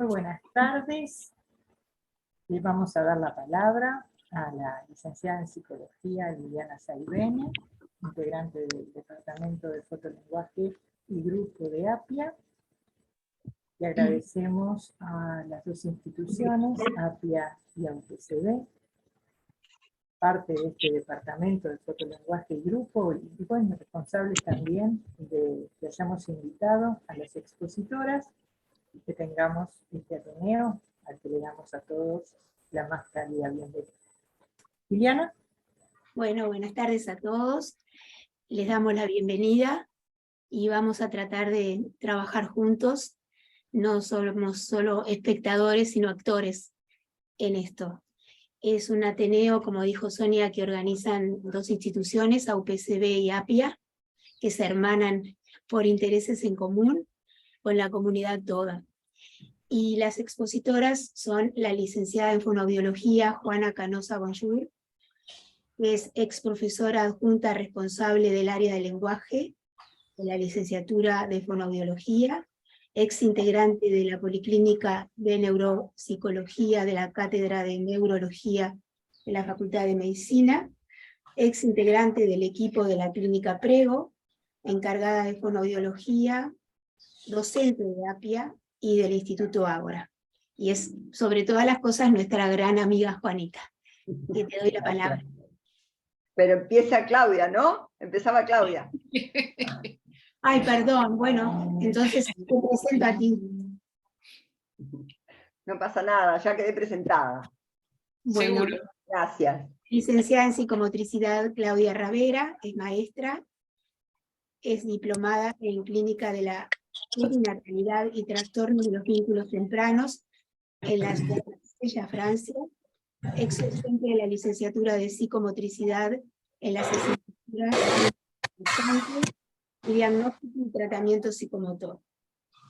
Muy buenas tardes. Le vamos a dar la palabra a la licenciada en Psicología Liliana Saibene, integrante del Departamento de Fotolenguaje y Grupo de APIA. Le agradecemos a las dos instituciones, APIA y AUPCB, parte de este Departamento de Fotolenguaje y Grupo, y bueno, responsables también de que hayamos invitado a las expositoras y que tengamos este Ateneo al que le damos a todos la más cálida bienvenida. Liliana. Bueno, buenas tardes a todos. Les damos la bienvenida y vamos a tratar de trabajar juntos. No somos solo espectadores, sino actores en esto. Es un Ateneo, como dijo Sonia, que organizan dos instituciones, AUPCB y APIA, que se hermanan por intereses en común con la comunidad toda. Y las expositoras son la licenciada en Fonoaudiología, Juana Canosa Bonjour, que es ex profesora adjunta responsable del área de lenguaje de la licenciatura de Fonoaudiología, ex integrante de la Policlínica de Neuropsicología de la Cátedra de Neurología de la Facultad de Medicina, ex integrante del equipo de la Clínica Prego, encargada de Fonoaudiología, docente de APIA y del Instituto Ágora. Y es, sobre todas las cosas, nuestra gran amiga Juanita, que te doy la palabra. Pero empieza Claudia, ¿no? Empezaba Claudia. Ay, perdón, bueno, entonces te presento a ti. No pasa nada, ya quedé presentada. Bueno, Seguro. Gracias. licenciada en Psicomotricidad Claudia Ravera, es maestra, es diplomada en Clínica de la Perinatalidad y Trastornos de los Vínculos Tempranos en la ciudad de Marsella, Francia, ex docente de la licenciatura de Psicomotricidad en las asignaturas y diagnóstico y tratamiento psicomotor.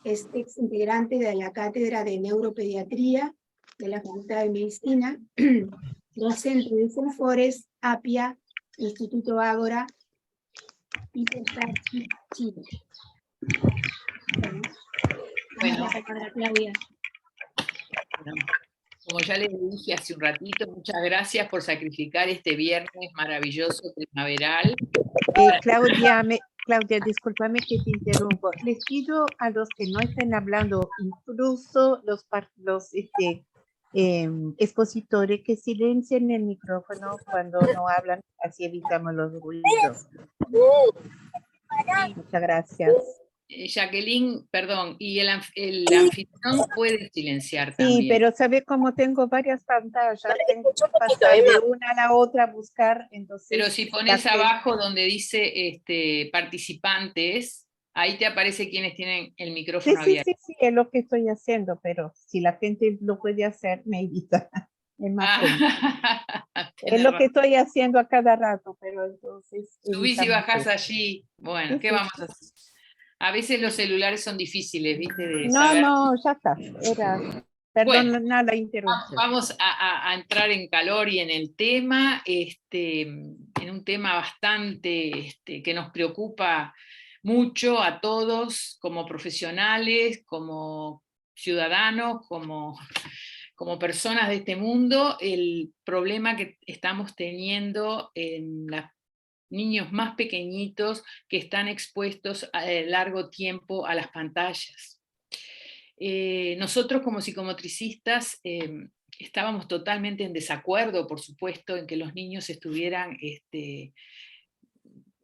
Es ex integrante de la Cátedra de Neuropediatría de la Facultad de Medicina, docente de Senfores, APIA, Instituto Ágora y Chile. Bueno, la palabra, Claudia. Como ya les dije hace un ratito, muchas gracias por sacrificar este viernes maravilloso primaveral. Claudia, discúlpame que te interrumpo. Les pido a los que no estén hablando, incluso los expositores, que silencien el micrófono cuando no hablan, así evitamos los ruidos. Muchas gracias. Jacqueline, perdón, y el anfitrión puede silenciar también. Sí, pero ¿sabe cómo tengo varias pantallas? Tengo que pasar de una a la otra a buscar, entonces... Pero si pones abajo donde dice participantes, ahí te aparece quienes tienen el micrófono abierto. Sí, es lo que estoy haciendo, pero si la gente lo puede hacer, me evita. Es más es lo que estoy haciendo a cada rato, pero entonces... Subís y bajás allí. Bueno, sí, ¿qué vamos a hacer? A veces los celulares son difíciles, ¿viste? De no, saber. no, ya está. Perdón, bueno, nada, interrupción. Vamos a entrar en calor y en el tema, en un tema bastante que nos preocupa mucho a todos como profesionales, como ciudadanos, como personas de este mundo, el problema que estamos teniendo en los niños más pequeñitos que están expuestos a largo tiempo a las pantallas. Nosotros como psicomotricistas estábamos totalmente en desacuerdo, por supuesto, en que los niños estuvieran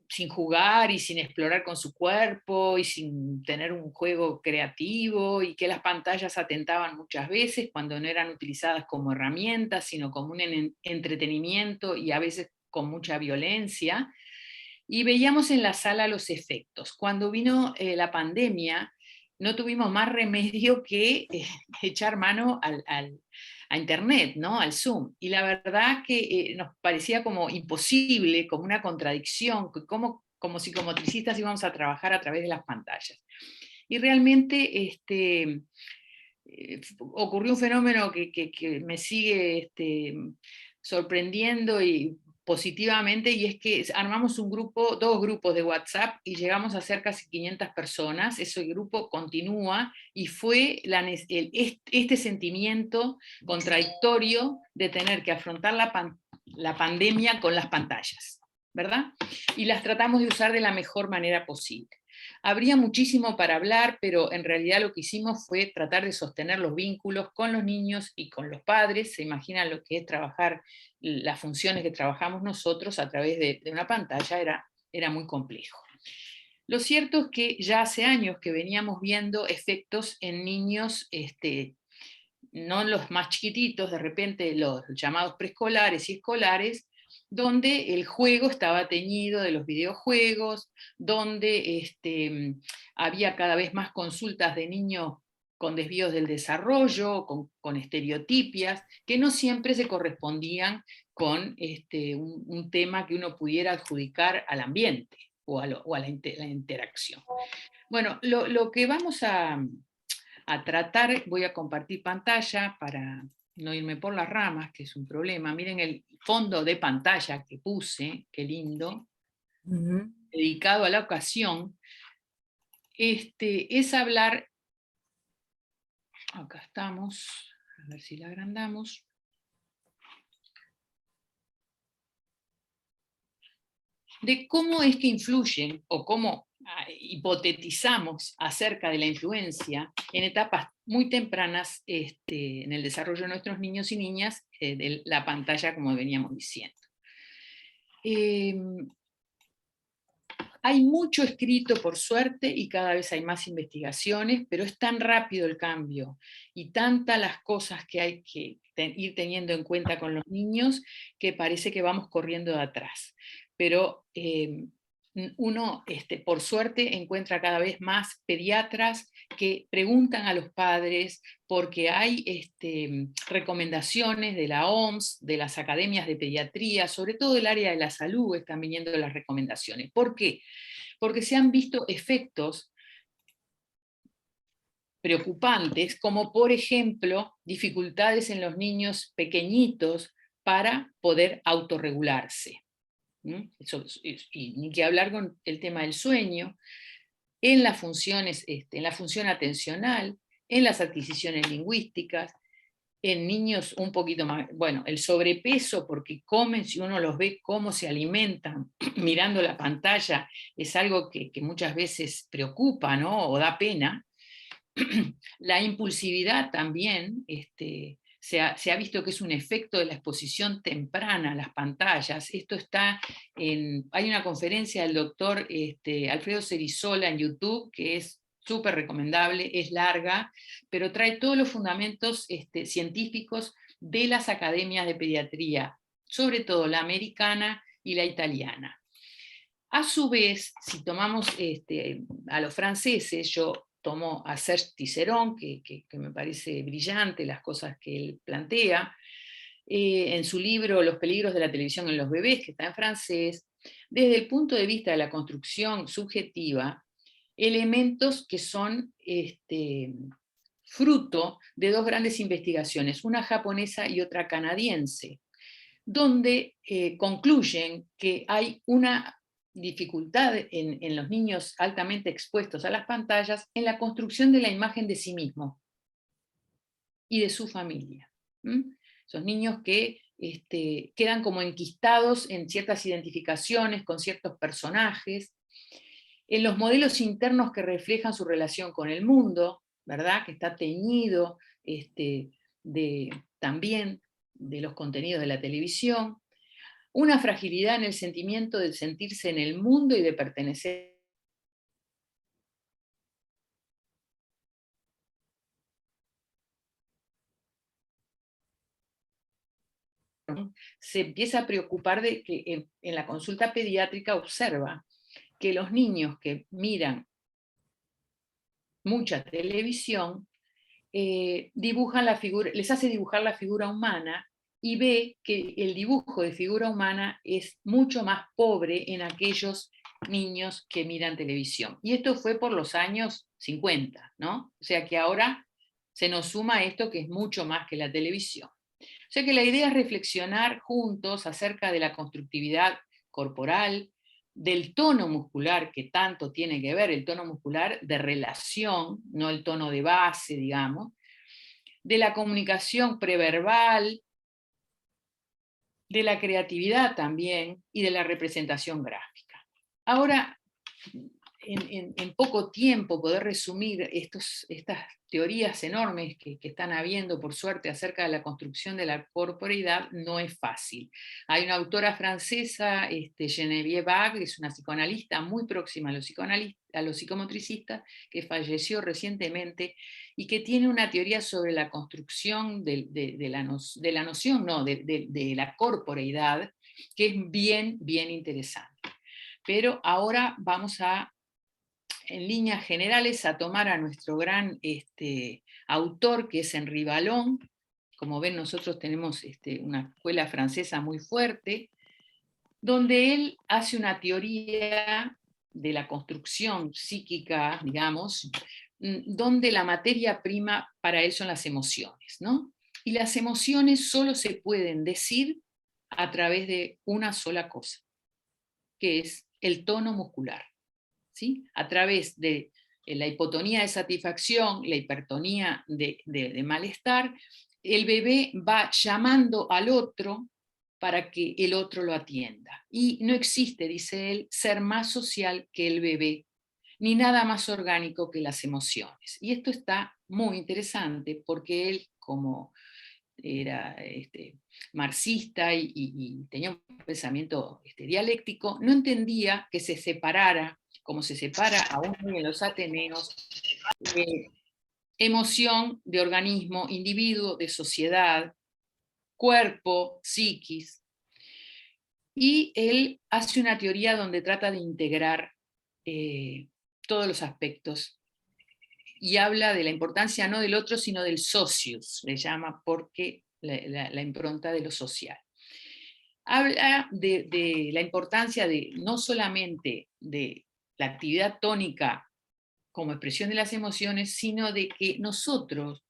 sin jugar y sin explorar con su cuerpo y sin tener un juego creativo, y que las pantallas atentaban muchas veces cuando no eran utilizadas como herramientas, sino como un entretenimiento y a veces con mucha violencia. Y veíamos en la sala los efectos. Cuando vino la pandemia, no tuvimos más remedio que echar mano a Internet, ¿no? Al Zoom. Y la verdad que nos parecía como imposible, como una contradicción, como psicomotricistas íbamos a trabajar a través de las pantallas. Y realmente ocurrió un fenómeno que me sigue sorprendiendo, y positivamente, y es que armamos un grupo, 2 grupos de WhatsApp y llegamos a ser casi 500 personas. Ese grupo continúa y fue este sentimiento contradictorio de tener que afrontar la pandemia con las pantallas, ¿verdad? Y las tratamos de usar de la mejor manera posible. Habría muchísimo para hablar, pero en realidad lo que hicimos fue tratar de sostener los vínculos con los niños y con los padres. Se imaginan lo que es trabajar, las funciones que trabajamos nosotros a través de una pantalla, era muy complejo. Lo cierto es que ya hace años que veníamos viendo efectos en niños, no los más chiquititos, de repente los llamados preescolares y escolares, donde el juego estaba teñido de los videojuegos, donde había cada vez más consultas de niños con desvíos del desarrollo, con estereotipias, que no siempre se correspondían con un tema que uno pudiera adjudicar al ambiente o a la interacción. Bueno, lo que vamos a tratar, voy a compartir pantalla para no irme por las ramas, que es un problema. Miren el fondo de pantalla que puse, qué lindo, dedicado a la ocasión. Es hablar, acá estamos, a ver si la agrandamos. De cómo es que influyen, o cómo hipotetizamos acerca de la influencia en etapas muy tempranas en el desarrollo de nuestros niños y niñas de la pantalla, como veníamos diciendo. Hay mucho escrito, por suerte, y cada vez hay más investigaciones, pero es tan rápido el cambio y tantas las cosas que hay que ir teniendo en cuenta con los niños que parece que vamos corriendo de atrás. Pero uno, por suerte, encuentra cada vez más pediatras que preguntan a los padres, porque hay recomendaciones de la OMS, de las academias de pediatría, sobre todo del área de la salud, están viniendo las recomendaciones. ¿Por qué? Porque se han visto efectos preocupantes, como por ejemplo, dificultades en los niños pequeñitos para poder autorregularse. Y ni que hablar con el tema del sueño, en las funciones, en la función atencional, en las adquisiciones lingüísticas, en niños un poquito más, bueno, el sobrepeso, porque comen, si uno los ve cómo se alimentan mirando la pantalla, es algo que muchas veces preocupa, ¿no? O da pena. La impulsividad también, se ha visto que es un efecto de la exposición temprana a las pantallas. Esto está hay una conferencia del doctor Alfredo Cerizola en YouTube, que es súper recomendable, es larga, pero trae todos los fundamentos científicos de las academias de pediatría, sobre todo la americana y la italiana. A su vez, si tomamos a los franceses, yo tomo a Serge Tisserand, que me parece brillante las cosas que él plantea, en su libro Los peligros de la televisión en los bebés, que está en francés, desde el punto de vista de la construcción subjetiva, elementos que son fruto de 2 grandes investigaciones, una japonesa y otra canadiense, donde concluyen que hay una dificultad en los niños altamente expuestos a las pantallas en la construcción de la imagen de sí mismo y de su familia. Esos niños que quedan como enquistados en ciertas identificaciones con ciertos personajes, en los modelos internos que reflejan su relación con el mundo, ¿verdad? Que está teñido también de los contenidos de la televisión, una fragilidad en el sentimiento de sentirse en el mundo y de pertenecer. Se empieza a preocupar de que en la consulta pediátrica observa que los niños que miran mucha televisión dibujan la figura, les hace dibujar la figura humana, y ve que el dibujo de figura humana es mucho más pobre en aquellos niños que miran televisión. Y esto fue por los años 50, ¿no? O sea que ahora se nos suma esto que es mucho más que la televisión. O sea que la idea es reflexionar juntos acerca de la constructividad corporal, del tono muscular que tanto tiene que ver, el tono muscular de relación, no el tono de base, digamos, de la comunicación preverbal, de la creatividad también y de la representación gráfica. Ahora, en poco tiempo poder resumir estas teorías enormes que están habiendo, por suerte, acerca de la construcción de la corporeidad, no es fácil. Hay una autora francesa, Geneviève Bague, que es una psicoanalista muy próxima a los psicomotricistas, que falleció recientemente, y que tiene una teoría sobre la construcción de la corporeidad, que es bien, bien interesante. Pero ahora vamos a, en líneas generales, a tomar a nuestro gran autor, que es Henri Vallon. Como ven, nosotros tenemos una escuela francesa muy fuerte, donde él hace una teoría de la construcción psíquica, digamos, donde la materia prima para él son las emociones, ¿no? Y las emociones solo se pueden decir a través de una sola cosa, que es el tono muscular, ¿sí? A través de la hipotonía de satisfacción, la hipertonía de malestar, el bebé va llamando al otro para que el otro lo atienda. Y no existe, dice él, ser más social que el bebé, ni nada más orgánico que las emociones. Y esto está muy interesante porque él, como era marxista y tenía un pensamiento dialéctico, no entendía que se separara, como se separa aún en los Ateneos, emoción de organismo, individuo de sociedad, cuerpo, psiquis. Y él hace una teoría donde trata de integrar todos los aspectos y habla de la importancia no del otro, sino del socius, le llama, porque la impronta de lo social. Habla de la importancia de no solamente de la actividad tónica como expresión de las emociones, sino de que nosotros,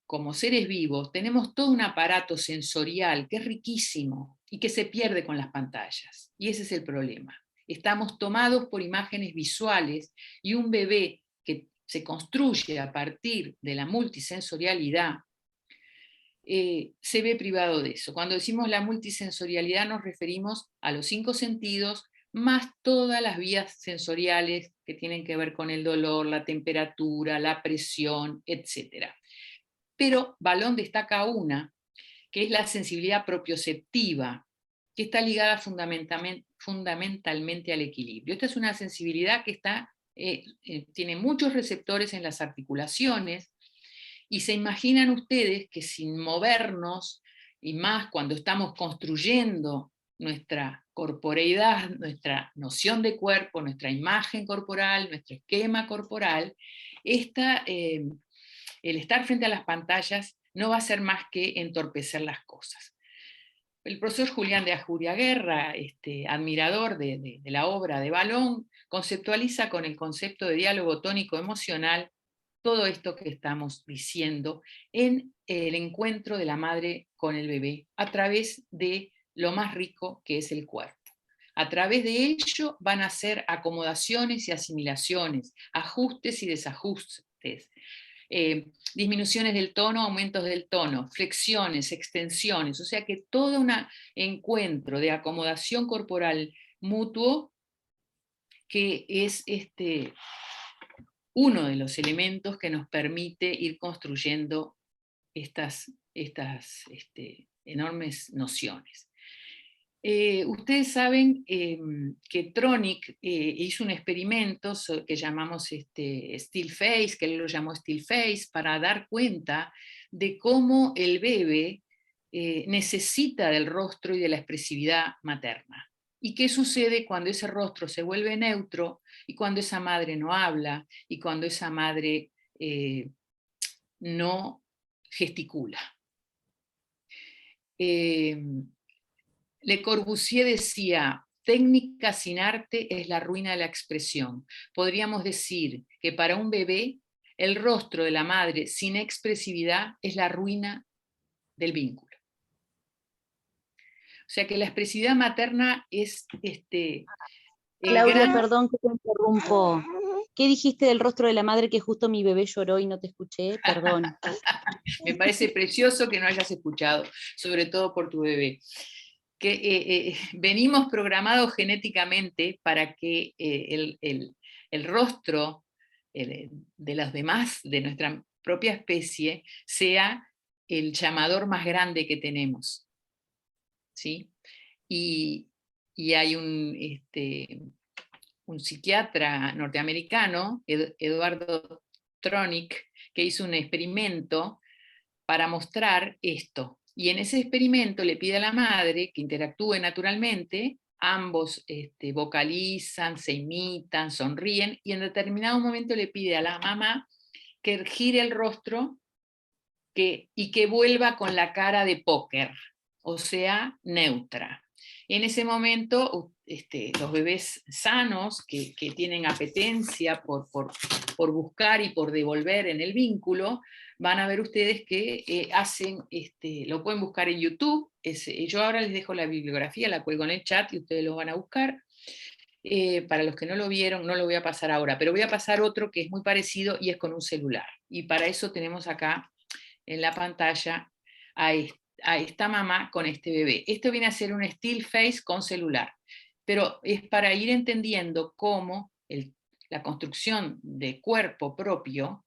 como seres vivos, tenemos todo un aparato sensorial que es riquísimo y que se pierde con las pantallas. Y ese es el problema. Estamos tomados por imágenes visuales y un bebé que se construye a partir de la multisensorialidad se ve privado de eso. Cuando decimos la multisensorialidad nos referimos a los 5 sentidos, más todas las vías sensoriales que tienen que ver con el dolor, la temperatura, la presión, etc. Pero Vallon destaca una, que es la sensibilidad propioceptiva, que está ligada fundamentalmente al equilibrio. Esta es una sensibilidad que tiene muchos receptores en las articulaciones, y se imaginan ustedes que sin movernos, y más cuando estamos construyendo nuestra corporeidad, nuestra noción de cuerpo, nuestra imagen corporal, nuestro esquema corporal, el estar frente a las pantallas no va a ser más que entorpecer las cosas. El profesor Julián de Ajuriaguerra, admirador de la obra de Vallon, conceptualiza con el concepto de diálogo tónico emocional todo esto que estamos diciendo en el encuentro de la madre con el bebé a través de lo más rico que es el cuerpo. A través de ello van a ser acomodaciones y asimilaciones, ajustes y desajustes, disminuciones del tono, aumentos del tono, flexiones, extensiones, o sea que todo un encuentro de acomodación corporal mutuo que es uno de los elementos que nos permite ir construyendo estas enormes nociones. Ustedes saben que Tronic hizo un experimento que llamamos Still Face, que él lo llamó Still Face, para dar cuenta de cómo el bebé necesita del rostro y de la expresividad materna. ¿Y qué sucede cuando ese rostro se vuelve neutro y cuando esa madre no habla y cuando esa madre no gesticula? Le Corbusier decía, técnica sin arte es la ruina de la expresión. Podríamos decir que para un bebé, el rostro de la madre sin expresividad es la ruina del vínculo. sea que la expresividad materna es Claudia, perdón que te interrumpo. ¿Qué dijiste del rostro de la madre que justo mi bebé lloró y no te escuché? Perdón. Me parece precioso que no hayas escuchado, sobre todo por tu bebé. Que venimos programados genéticamente para que el rostro de los demás, de nuestra propia especie, sea el llamador más grande que tenemos. ¿Sí? Y hay un psiquiatra norteamericano, Eduardo Tronick, que hizo un experimento para mostrar esto. Y en ese experimento le pide a la madre que interactúe naturalmente, ambos vocalizan, se imitan, sonríen, y en determinado momento le pide a la mamá que gire el rostro y que vuelva con la cara de póker, o sea, neutra. En ese momento, los bebés sanos que tienen apetencia por buscar y por devolver en el vínculo, van a ver ustedes que hacen, lo pueden buscar en YouTube. Yo ahora les dejo la bibliografía, la cuelgo en el chat y ustedes lo van a buscar. Para los que no lo vieron, no lo voy a pasar ahora, pero voy a pasar otro que es muy parecido y es con un celular. Y para eso tenemos acá en la pantalla a esta mamá con este bebé. Esto viene a ser un still face con celular, pero es para ir entendiendo cómo la construcción de cuerpo propio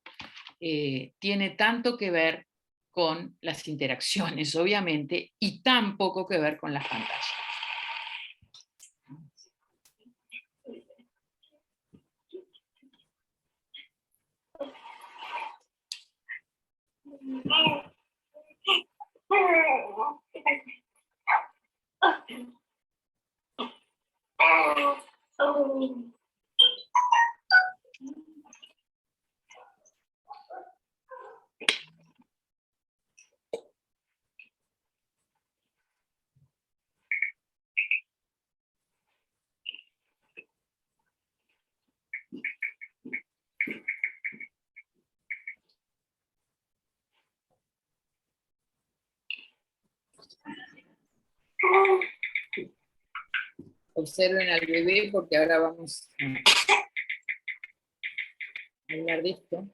tiene tanto que ver con las interacciones, obviamente, y tan poco que ver con las pantallas. Observen al bebé porque ahora vamos a hablar de esto.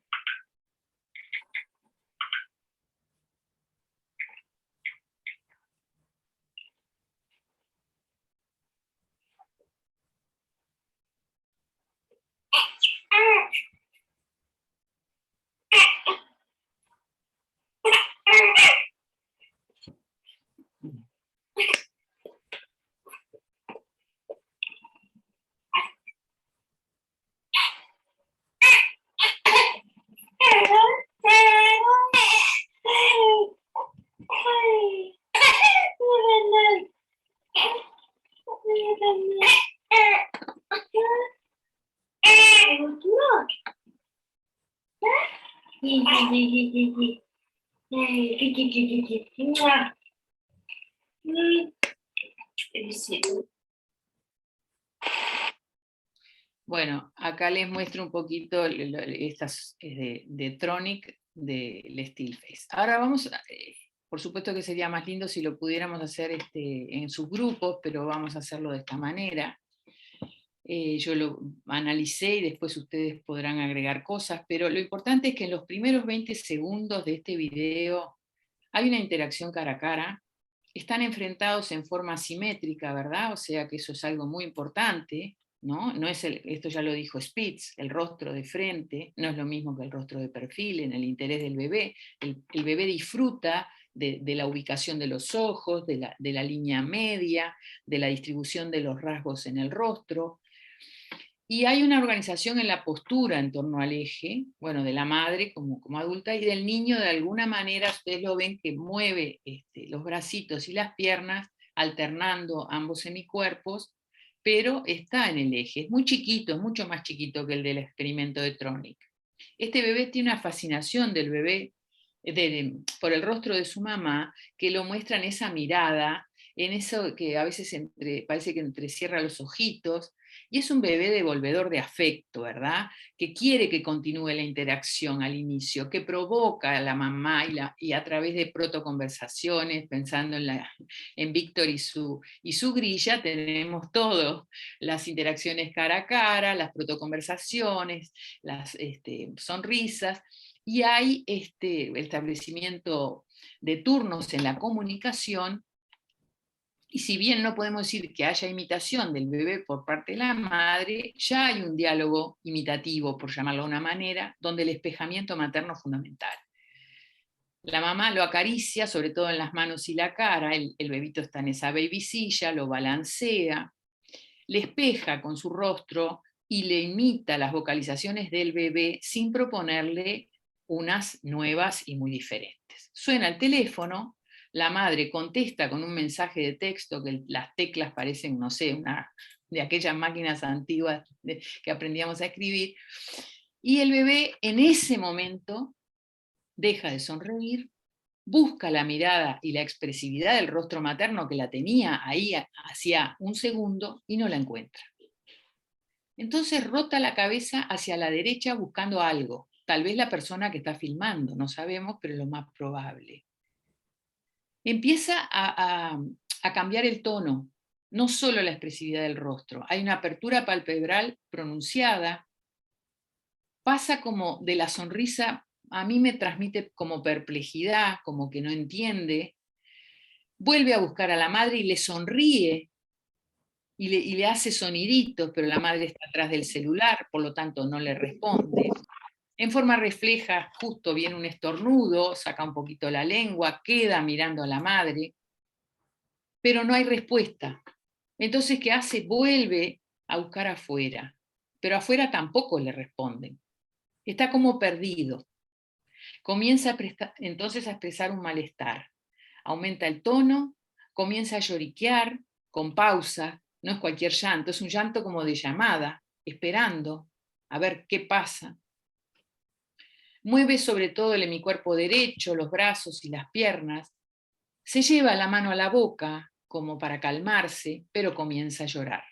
Bueno, acá les muestro un poquito estas de Tronick, del still face. Ahora vamos, por supuesto que sería más lindo si lo pudiéramos hacer en sus grupos, pero vamos a hacerlo de esta manera. Yo lo analicé y después ustedes podrán agregar cosas, pero lo importante es que en los primeros 20 segundos de este video hay una interacción cara a cara, están enfrentados en forma simétrica, ¿verdad? O sea que eso es algo muy importante, ¿no? No es esto ya lo dijo Spitz, el rostro de frente no es lo mismo que el rostro de perfil en el interés del bebé. El bebé disfruta de la ubicación de los ojos, de la línea media, de la distribución de los rasgos en el rostro. Y hay una organización en la postura en torno al eje, bueno, de la madre como adulta, y del niño de alguna manera, ustedes lo ven que mueve los bracitos y las piernas, alternando ambos semicuerpos, pero está en el eje. Es muy chiquito, es mucho más chiquito que el del experimento de Tronick. Este bebé tiene una fascinación del bebé por el rostro de su mamá, que lo muestra en esa mirada, en eso que a veces parece que entrecierra los ojitos, Y es un bebé devolvedor de afecto, ¿verdad? Que quiere que continúe la interacción al inicio, que provoca a la mamá y a través de protoconversaciones, pensando en Víctor y su grilla, tenemos todo, las interacciones cara a cara, las protoconversaciones, las sonrisas, y hay el establecimiento de turnos en la comunicación. Y si bien no podemos decir que haya imitación del bebé por parte de la madre, ya hay un diálogo imitativo, por llamarlo de una manera, donde el espejamiento materno es fundamental. La mamá lo acaricia, sobre todo en las manos y la cara, el bebito está en esa babysilla, lo balancea, le espeja con su rostro y le imita las vocalizaciones del bebé sin proponerle unas nuevas y muy diferentes. Suena el teléfono, la madre contesta con un mensaje de texto que las teclas parecen, no sé, una de aquellas máquinas antiguas que aprendíamos a escribir, y el bebé en ese momento deja de sonreír, busca la mirada y la expresividad del rostro materno que la tenía ahí hacía un segundo y no la encuentra. Entonces rota la cabeza hacia la derecha buscando algo, tal vez la persona que está filmando, no sabemos, pero es lo más probable. Empieza a cambiar el tono, no solo la expresividad del rostro, hay una apertura palpebral pronunciada, pasa como de la sonrisa, a mí me transmite como perplejidad, como que no entiende, vuelve a buscar a la madre y le sonríe, y le hace soniditos, pero la madre está atrás del celular, por lo tanto no le responde. En forma refleja, justo viene un estornudo, saca un poquito la lengua, queda mirando a la madre, pero no hay respuesta. Entonces, ¿qué hace? Vuelve a buscar afuera, pero afuera tampoco le responden. Está como perdido. Comienza entonces a expresar un malestar. Aumenta el tono, comienza a lloriquear, con pausa, no es cualquier llanto, es un llanto como de llamada, esperando a ver qué pasa. Mueve sobre todo el hemicuerpo derecho, los brazos y las piernas. Se lleva la mano a la boca, como para calmarse, pero comienza a llorar.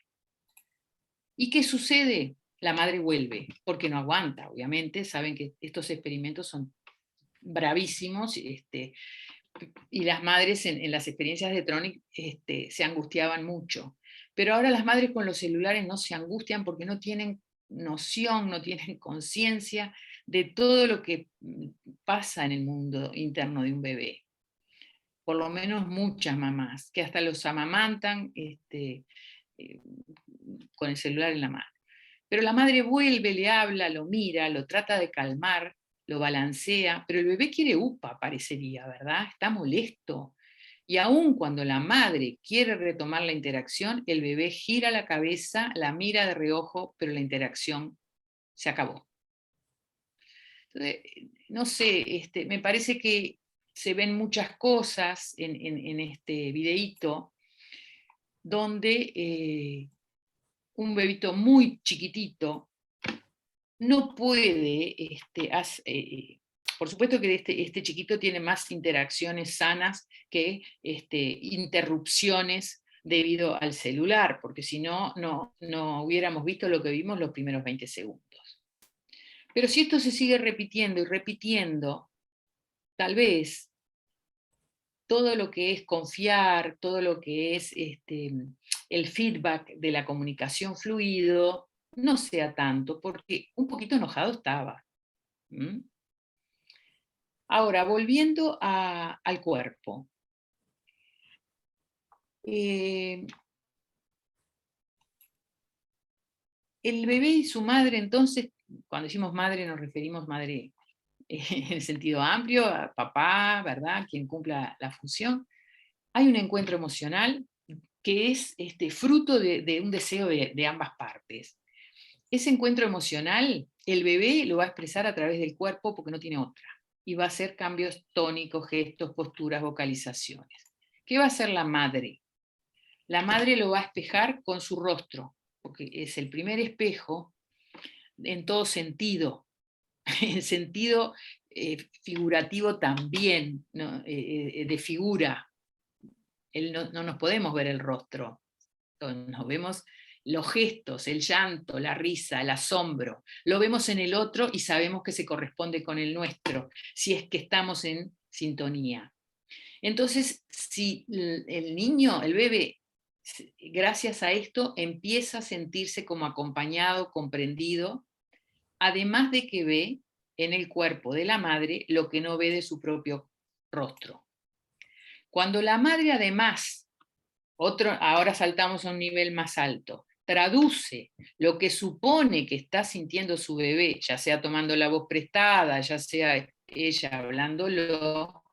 ¿Y qué sucede? La madre vuelve, porque no aguanta, obviamente. Saben que estos experimentos son bravísimos, y las madres en las experiencias de Tronic se angustiaban mucho. Pero ahora las madres con los celulares no se angustian porque no tienen noción, no tienen conciencia de todo lo que pasa en el mundo interno de un bebé. Por lo menos muchas mamás, que hasta los amamantan con el celular en la mano. Pero la madre vuelve, le habla, lo mira, lo trata de calmar, lo balancea, pero el bebé quiere upa, parecería, ¿verdad? Está molesto. Y aun cuando la madre quiere retomar la interacción, el bebé gira la cabeza, la mira de reojo, pero la interacción se acabó. Entonces, no sé, me parece que se ven muchas cosas en este videíto donde un bebito muy chiquitito no puede, por supuesto que este chiquito tiene más interacciones sanas que interrupciones debido al celular, porque si no, no hubiéramos visto lo que vimos los primeros 20 segundos. Pero si esto se sigue repitiendo y repitiendo, tal vez todo lo que es confiar, todo lo que es el feedback de la comunicación fluido, no sea tanto, porque un poquito enojado estaba. Ahora, volviendo al cuerpo. El bebé y su madre, entonces, cuando decimos madre nos referimos madre en el sentido amplio, a papá, ¿verdad? Quien cumpla la función. Hay un encuentro emocional que es fruto de un deseo de ambas partes. Ese encuentro emocional, el bebé lo va a expresar a través del cuerpo porque no tiene otra. Y va a hacer cambios tónicos, gestos, posturas, vocalizaciones. ¿Qué va a hacer la madre? La madre lo va a espejar con su rostro, porque es el primer espejo en todo sentido, en sentido figurativo también, ¿no? De figura. No nos podemos ver el rostro, nos vemos los gestos, el llanto, la risa, el asombro, lo vemos en el otro y sabemos que se corresponde con el nuestro, si es que estamos en sintonía. Entonces, si el niño, el bebé, gracias a esto, empieza a sentirse como acompañado, comprendido, además de que ve en el cuerpo de la madre lo que no ve de su propio rostro. Cuando la madre además, ahora saltamos a un nivel más alto, traduce lo que supone que está sintiendo su bebé, ya sea tomando la voz prestada, ya sea ella hablándolo,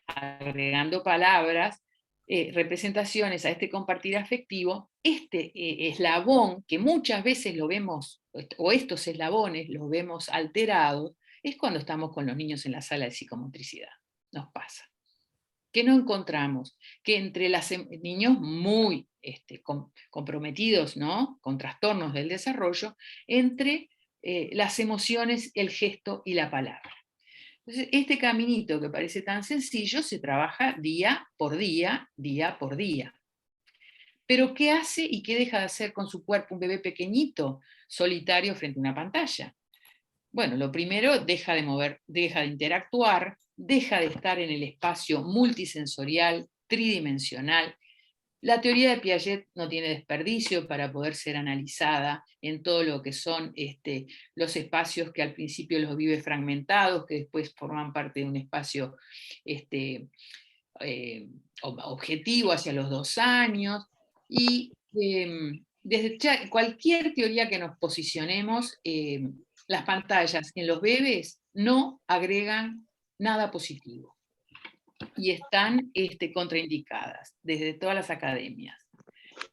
agregando palabras, representaciones a este compartir afectivo, este eslabón que muchas veces lo vemos, o estos eslabones los vemos alterados, es cuando estamos con los niños en la sala de psicomotricidad. Nos pasa. ¿Qué no encontramos? Que entre los niños muy comprometidos, ¿no?, con trastornos del desarrollo, entre las emociones, el gesto y la palabra. Entonces, este caminito que parece tan sencillo se trabaja día por día, día por día. Pero ¿qué hace y qué deja de hacer con su cuerpo un bebé pequeñito, solitario frente a una pantalla? Bueno, lo primero, deja de mover, deja de interactuar, deja de estar en el espacio multisensorial, tridimensional. La teoría de Piaget no tiene desperdicio para poder ser analizada en todo lo que son los espacios que al principio los vive fragmentados, que después forman parte de un espacio objetivo hacia los 2 años, y desde cualquier teoría que nos posicionemos, las pantallas en los bebés no agregan nada positivo y están contraindicadas desde todas las academias.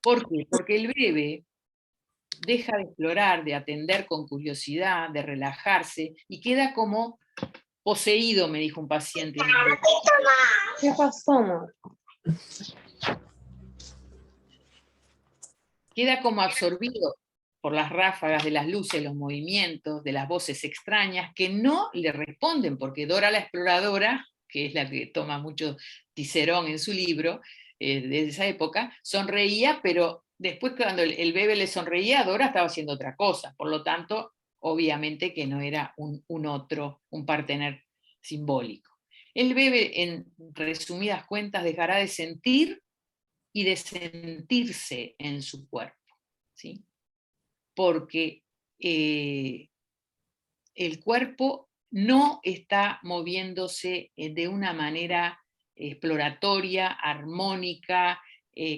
¿Por qué? Porque el bebé deja de explorar, de atender con curiosidad, de relajarse, y queda como poseído, me dijo un paciente. ¿Qué pasó, amor? Queda como absorbido por las ráfagas de las luces, los movimientos, de las voces extrañas que no le responden, porque Dora la exploradora, que es la que toma mucho Cicerón en su libro, de esa época, sonreía, pero después cuando el bebé le sonreía, Dora estaba haciendo otra cosa, por lo tanto, obviamente que no era un otro, un partener simbólico. El bebé, en resumidas cuentas, dejará de sentir y de sentirse en su cuerpo, ¿sí? Porque el cuerpo no está moviéndose de una manera exploratoria, armónica,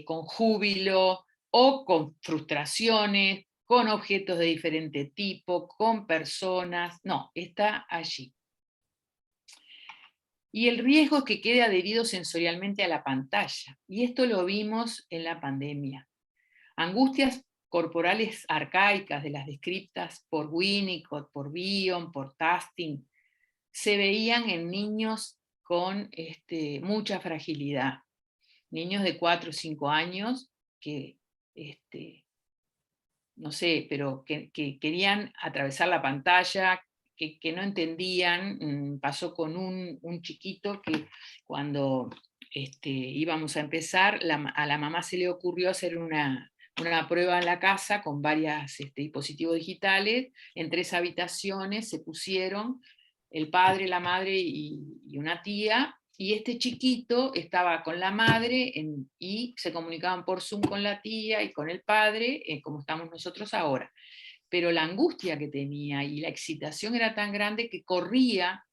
con júbilo o con frustraciones, con objetos de diferente tipo, con personas, no, está allí. Y el riesgo es que quede adherido sensorialmente a la pantalla, y esto lo vimos en la pandemia. Angustias corporales arcaicas de las descritas por Winnicott, por Bion, por Tasting, se veían en niños con mucha fragilidad. Niños de 4 o 5 años que, no sé, pero que querían atravesar la pantalla, que no entendían. Pasó con un chiquito que cuando íbamos a empezar, a la mamá se le ocurrió hacer una prueba en la casa con varios dispositivos digitales. En 3 habitaciones se pusieron el padre, la madre y una tía, y este chiquito estaba con la madre y se comunicaban por Zoom con la tía y con el padre, como estamos nosotros ahora. Pero la angustia que tenía y la excitación era tan grande que corría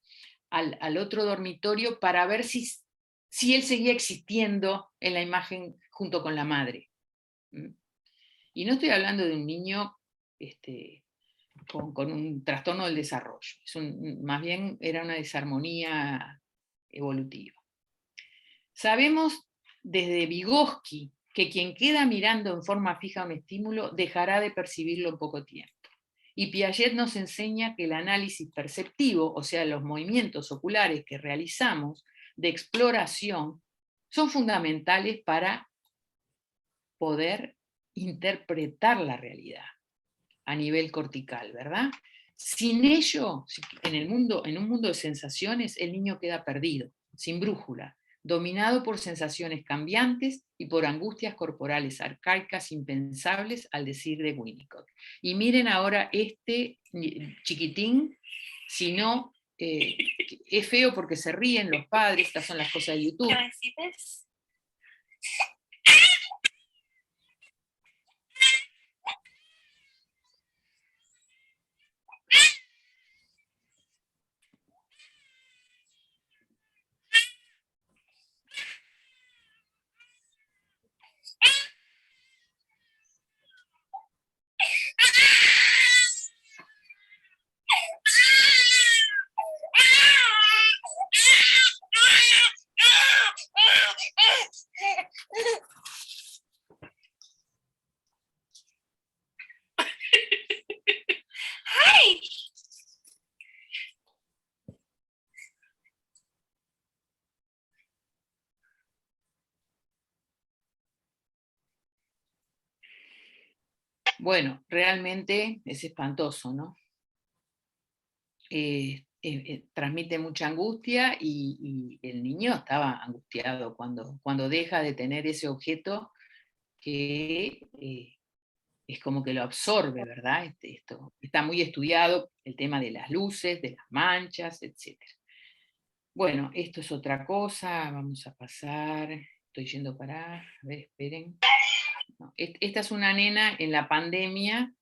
al otro dormitorio para ver si él seguía existiendo en la imagen junto con la madre. Y no estoy hablando de un niño con un trastorno del desarrollo, más bien era una desarmonía evolutiva. Sabemos desde Vygotsky que quien queda mirando en forma fija un estímulo dejará de percibirlo en poco tiempo. Y Piaget nos enseña que el análisis perceptivo, o sea, los movimientos oculares que realizamos de exploración, son fundamentales para poder interpretar la realidad a nivel cortical, ¿verdad? Sin ello, en un mundo de sensaciones, el niño queda perdido, sin brújula. dominado por sensaciones cambiantes y por angustias corporales arcaicas impensables, al decir de Winnicott. Y miren ahora este chiquitín, si no, es feo porque se ríen los padres, estas son las cosas de YouTube. Bueno, realmente es espantoso, ¿no? Transmite mucha angustia y el niño estaba angustiado cuando deja de tener ese objeto que es como que lo absorbe, ¿verdad? Esto está muy estudiado, el tema de las luces, de las manchas, etc. Bueno, esto es otra cosa, vamos a pasar, estoy yendo para, a ver, esperen. No, esta es una nena en la pandemia,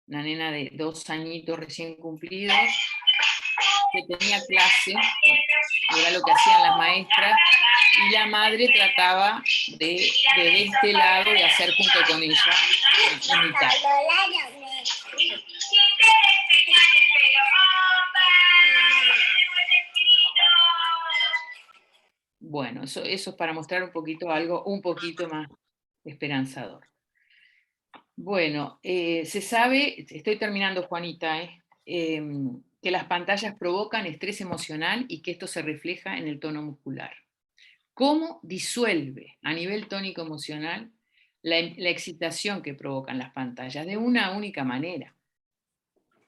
una nena de 2 añitos recién cumplidos, que tenía clase, era lo que hacían las maestras, y la madre trataba de este lado, de hacer junto con ella, imitar. Bueno, eso es para mostrar un poquito algo un poquito más esperanzador. Bueno, se sabe, estoy terminando, Juanita, que las pantallas provocan estrés emocional y que esto se refleja en el tono muscular. ¿Cómo disuelve a nivel tónico emocional la excitación que provocan las pantallas? De una única manera,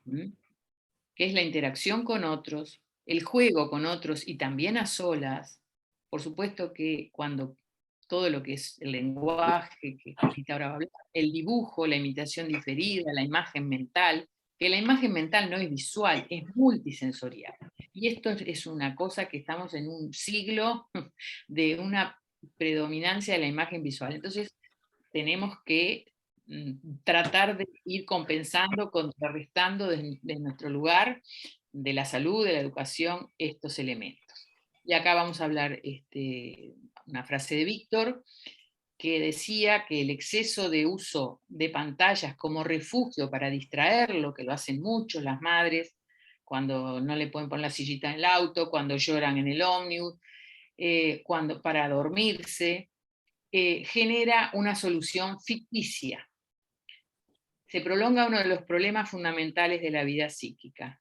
que es la interacción con otros, el juego con otros y también a solas. Por supuesto que cuando todo lo que es el lenguaje, que ahora va a hablar, el dibujo, la imitación diferida, la imagen mental, que la imagen mental no es visual, es multisensorial. Y esto es una cosa que estamos en un siglo de una predominancia de la imagen visual. Entonces, tenemos que tratar de ir compensando, contrarrestando desde nuestro lugar de la salud, de la educación, estos elementos. Y acá vamos a hablar una frase de Víctor, que decía que el exceso de uso de pantallas como refugio para distraerlo, que lo hacen mucho las madres, cuando no le pueden poner la sillita en el auto, cuando lloran en el ómnibus, para dormirse, genera una solución ficticia. Se prolonga uno de los problemas fundamentales de la vida psíquica.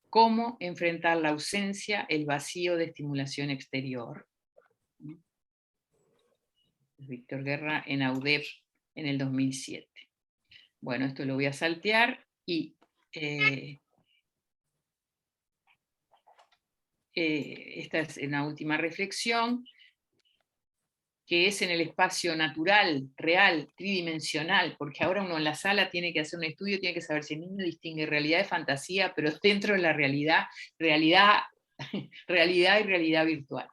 ¿Cómo enfrentar la ausencia, el vacío de estimulación exterior? Víctor Guerra en AUDEP en el 2007. Bueno, esto lo voy a saltear y esta es una última reflexión, que es en el espacio natural, real, tridimensional, porque ahora uno en la sala tiene que hacer un estudio, tiene que saber si el niño distingue realidad de fantasía, pero dentro de la realidad y realidad virtual.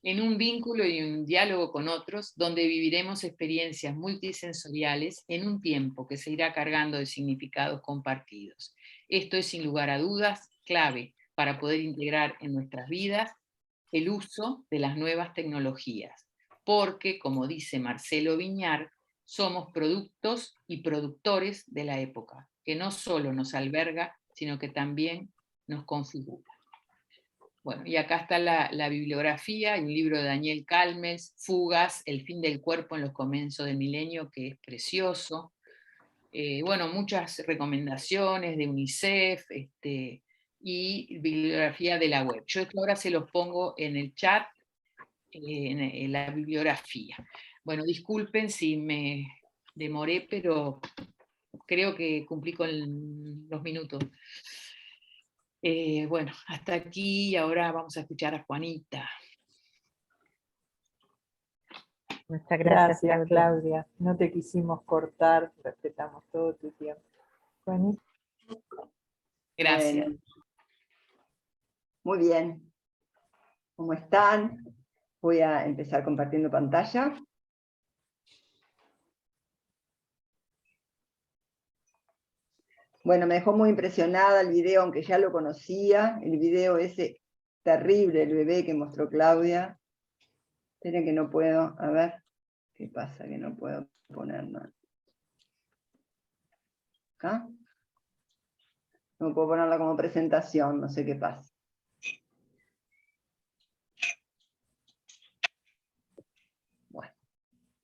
En un vínculo y un diálogo con otros, donde viviremos experiencias multisensoriales en un tiempo que se irá cargando de significados compartidos. Esto es, sin lugar a dudas, clave para poder integrar en nuestras vidas el uso de las nuevas tecnologías, porque, como dice Marcelo Viñar, somos productos y productores de la época, que no solo nos alberga, sino que también nos configura. Bueno, y acá está la bibliografía, hay un libro de Daniel Calmes, Fugas, El fin del cuerpo en los comienzos del milenio, que es precioso. Bueno, muchas recomendaciones de UNICEF y bibliografía de la web. Yo esto ahora se los pongo en el chat, en la bibliografía. Bueno, disculpen si me demoré, pero creo que cumplí con los minutos. Bueno, hasta aquí y ahora vamos a escuchar a Juanita. Muchas gracias, Gracias, Claudia. No te quisimos cortar, respetamos todo tu tiempo. Bueno, Gracias. Bueno, muy bien. ¿Cómo están? Voy a empezar compartiendo pantalla. Bueno, me dejó muy impresionada el video, aunque ya lo conocía, el video ese terrible, el bebé que mostró Claudia. Esperen que no puedo, a ver, ¿qué pasa? Que no puedo poner nada. ¿Acá? No puedo ponerla como presentación, no sé qué pasa. Bueno,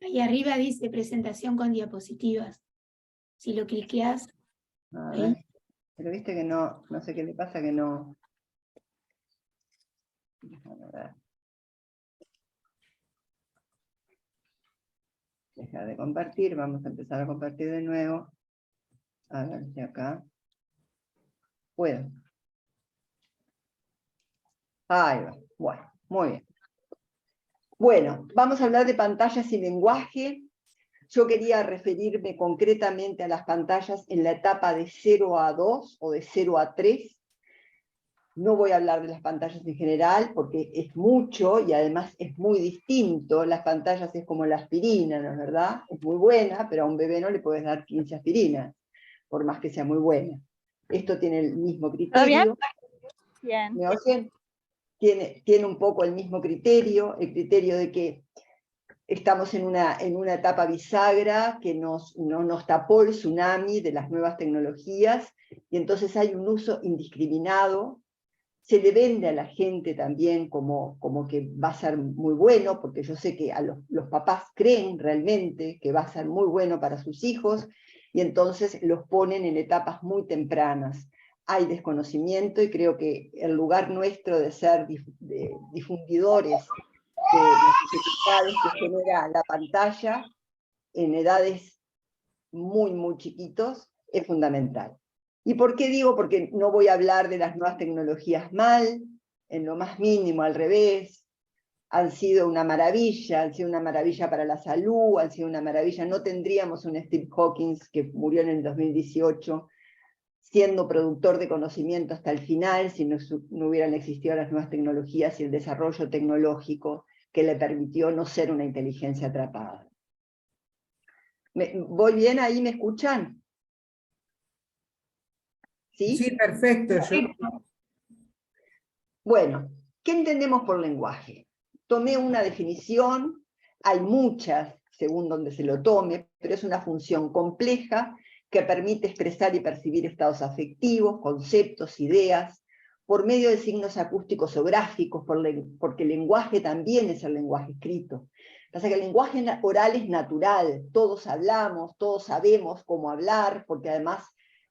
Ahí arriba dice presentación con diapositivas. Si lo cliqueas, a ahí. ver. Pero viste que no sé qué le pasa, que no... Déjame ver. Dejar de compartir, vamos a empezar a compartir de nuevo. A ver si acá puedo. Ahí va. Bueno, muy bien. Bueno, vamos a hablar de pantallas y lenguaje. Yo quería referirme concretamente a las pantallas en la etapa de 0 a 2 o de 0 a 3. No voy a hablar de las pantallas en general porque es mucho y además es muy distinto. Las pantallas es como la aspirina, ¿no es verdad? Es muy buena, pero a un bebé no le puedes dar 15 aspirinas, por más que sea muy buena. Esto tiene el mismo criterio. Bien. ¿Me oyen? Tiene un poco el mismo criterio, el criterio de que estamos en una etapa bisagra que nos tapó el tsunami de las nuevas tecnologías, y entonces hay un uso indiscriminado. Se le vende a la gente también como que va a ser muy bueno, porque yo sé que a los papás creen realmente que va a ser muy bueno para sus hijos, y entonces los ponen en etapas muy tempranas. Hay desconocimiento, y creo que el lugar nuestro de ser difundidores de las dificultades que genera la pantalla en edades muy, muy chiquitos es fundamental. ¿Y por qué digo? Porque no voy a hablar de las nuevas tecnologías mal, en lo más mínimo, al revés. Han sido una maravilla para la salud, han sido una maravilla. No tendríamos un Steve Hawking que murió en el 2018 siendo productor de conocimiento hasta el final si no hubieran existido las nuevas tecnologías y el desarrollo tecnológico que le permitió no ser una inteligencia atrapada. ¿Voy bien ahí? ¿Me escuchan? ¿Sí? Sí, perfecto. Bueno, ¿qué entendemos por lenguaje? Tomé una definición, hay muchas, según donde se lo tome, pero es una función compleja que permite expresar y percibir estados afectivos, conceptos, ideas, por medio de signos acústicos o gráficos, porque el lenguaje también es el lenguaje escrito. Pasa que el lenguaje oral es natural, todos hablamos, todos sabemos cómo hablar, porque además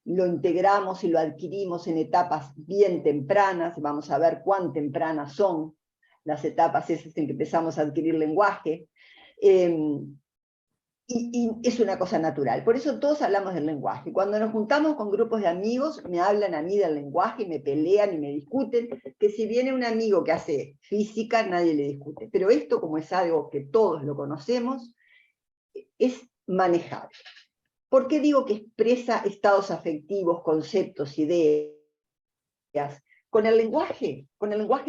lo integramos y lo adquirimos en etapas bien tempranas. Vamos a ver cuán tempranas son las etapas esas en que empezamos a adquirir lenguaje. Y es una cosa natural. Por eso todos hablamos del lenguaje. Cuando nos juntamos con grupos de amigos, me hablan a mí del lenguaje, me pelean y me discuten, que si viene un amigo que hace física, nadie le discute. Pero esto, como es algo que todos lo conocemos, es manejable. ¿Por qué digo que expresa estados afectivos, conceptos, ideas? Con el lenguaje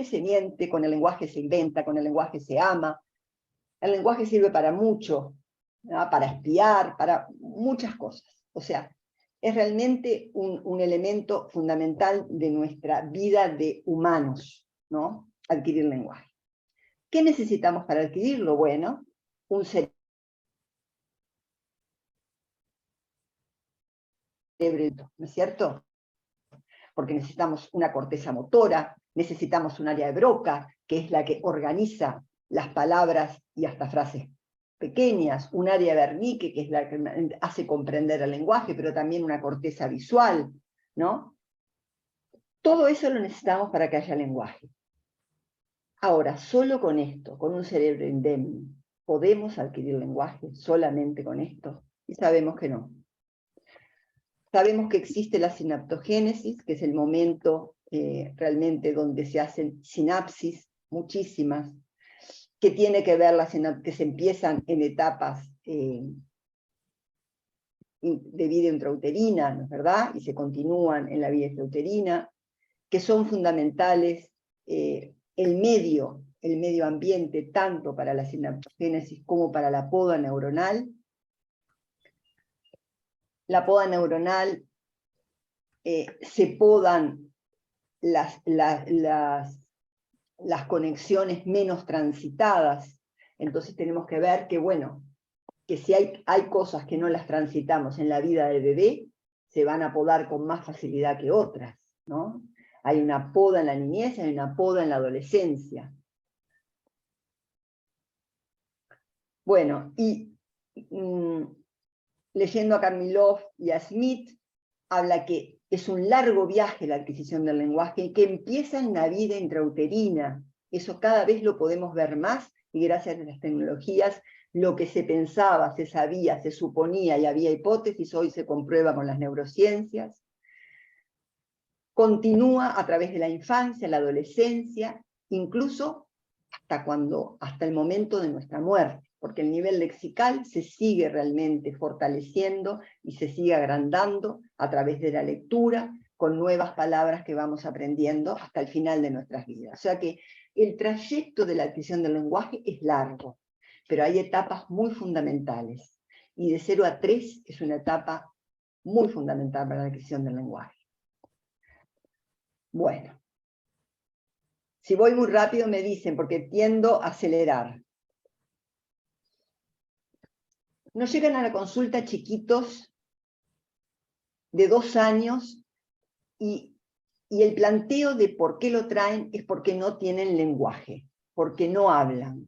se miente, con el lenguaje se inventa, con el lenguaje se ama. El lenguaje sirve para mucho, ¿no? Para espiar, para muchas cosas. O sea, es realmente un elemento fundamental de nuestra vida de humanos, ¿no? Adquirir lenguaje. ¿Qué necesitamos para adquirirlo? Bueno, un cerebro, ¿no es cierto? Porque necesitamos una corteza motora, necesitamos un área de Broca, que es la que organiza las palabras y hasta frases pequeñas, un área de Wernicke, que es la que hace comprender el lenguaje, pero también una corteza visual, ¿no? Todo eso lo necesitamos para que haya lenguaje. Ahora, solo con esto, con un cerebro indemne, ¿podemos adquirir lenguaje solamente con esto? Y sabemos que no. Sabemos que existe la sinaptogénesis, que es el momento realmente donde se hacen sinapsis, muchísimas, que tiene que ver que se empiezan en etapas de vida intrauterina, ¿no es verdad? Y se continúan en la vida intrauterina, que son fundamentales el medio ambiente, tanto para la sinaptogénesis como para la poda neuronal. La poda neuronal se podan las conexiones menos transitadas, entonces tenemos que ver que, bueno, que si hay cosas que no las transitamos en la vida del bebé, se van a podar con más facilidad que otras, ¿no? Hay una poda en la niñez, hay una poda en la adolescencia. Bueno, y leyendo a Karmilov y a Smith, habla que es un largo viaje la adquisición del lenguaje y que empieza en la vida intrauterina. Eso cada vez lo podemos ver más, y gracias a las tecnologías, lo que se pensaba, se sabía, se suponía y había hipótesis, hoy se comprueba con las neurociencias. Continúa a través de la infancia, la adolescencia, incluso hasta el momento de nuestra muerte, porque el nivel lexical se sigue realmente fortaleciendo y se sigue agrandando a través de la lectura, con nuevas palabras que vamos aprendiendo hasta el final de nuestras vidas. O sea que el trayecto de la adquisición del lenguaje es largo, pero hay etapas muy fundamentales, y de 0 a 3 es una etapa muy fundamental para la adquisición del lenguaje. Bueno, si voy muy rápido me dicen, porque tiendo a acelerar. Nos llegan a la consulta chiquitos de 2 años y el planteo de por qué lo traen es porque no tienen lenguaje, porque no hablan.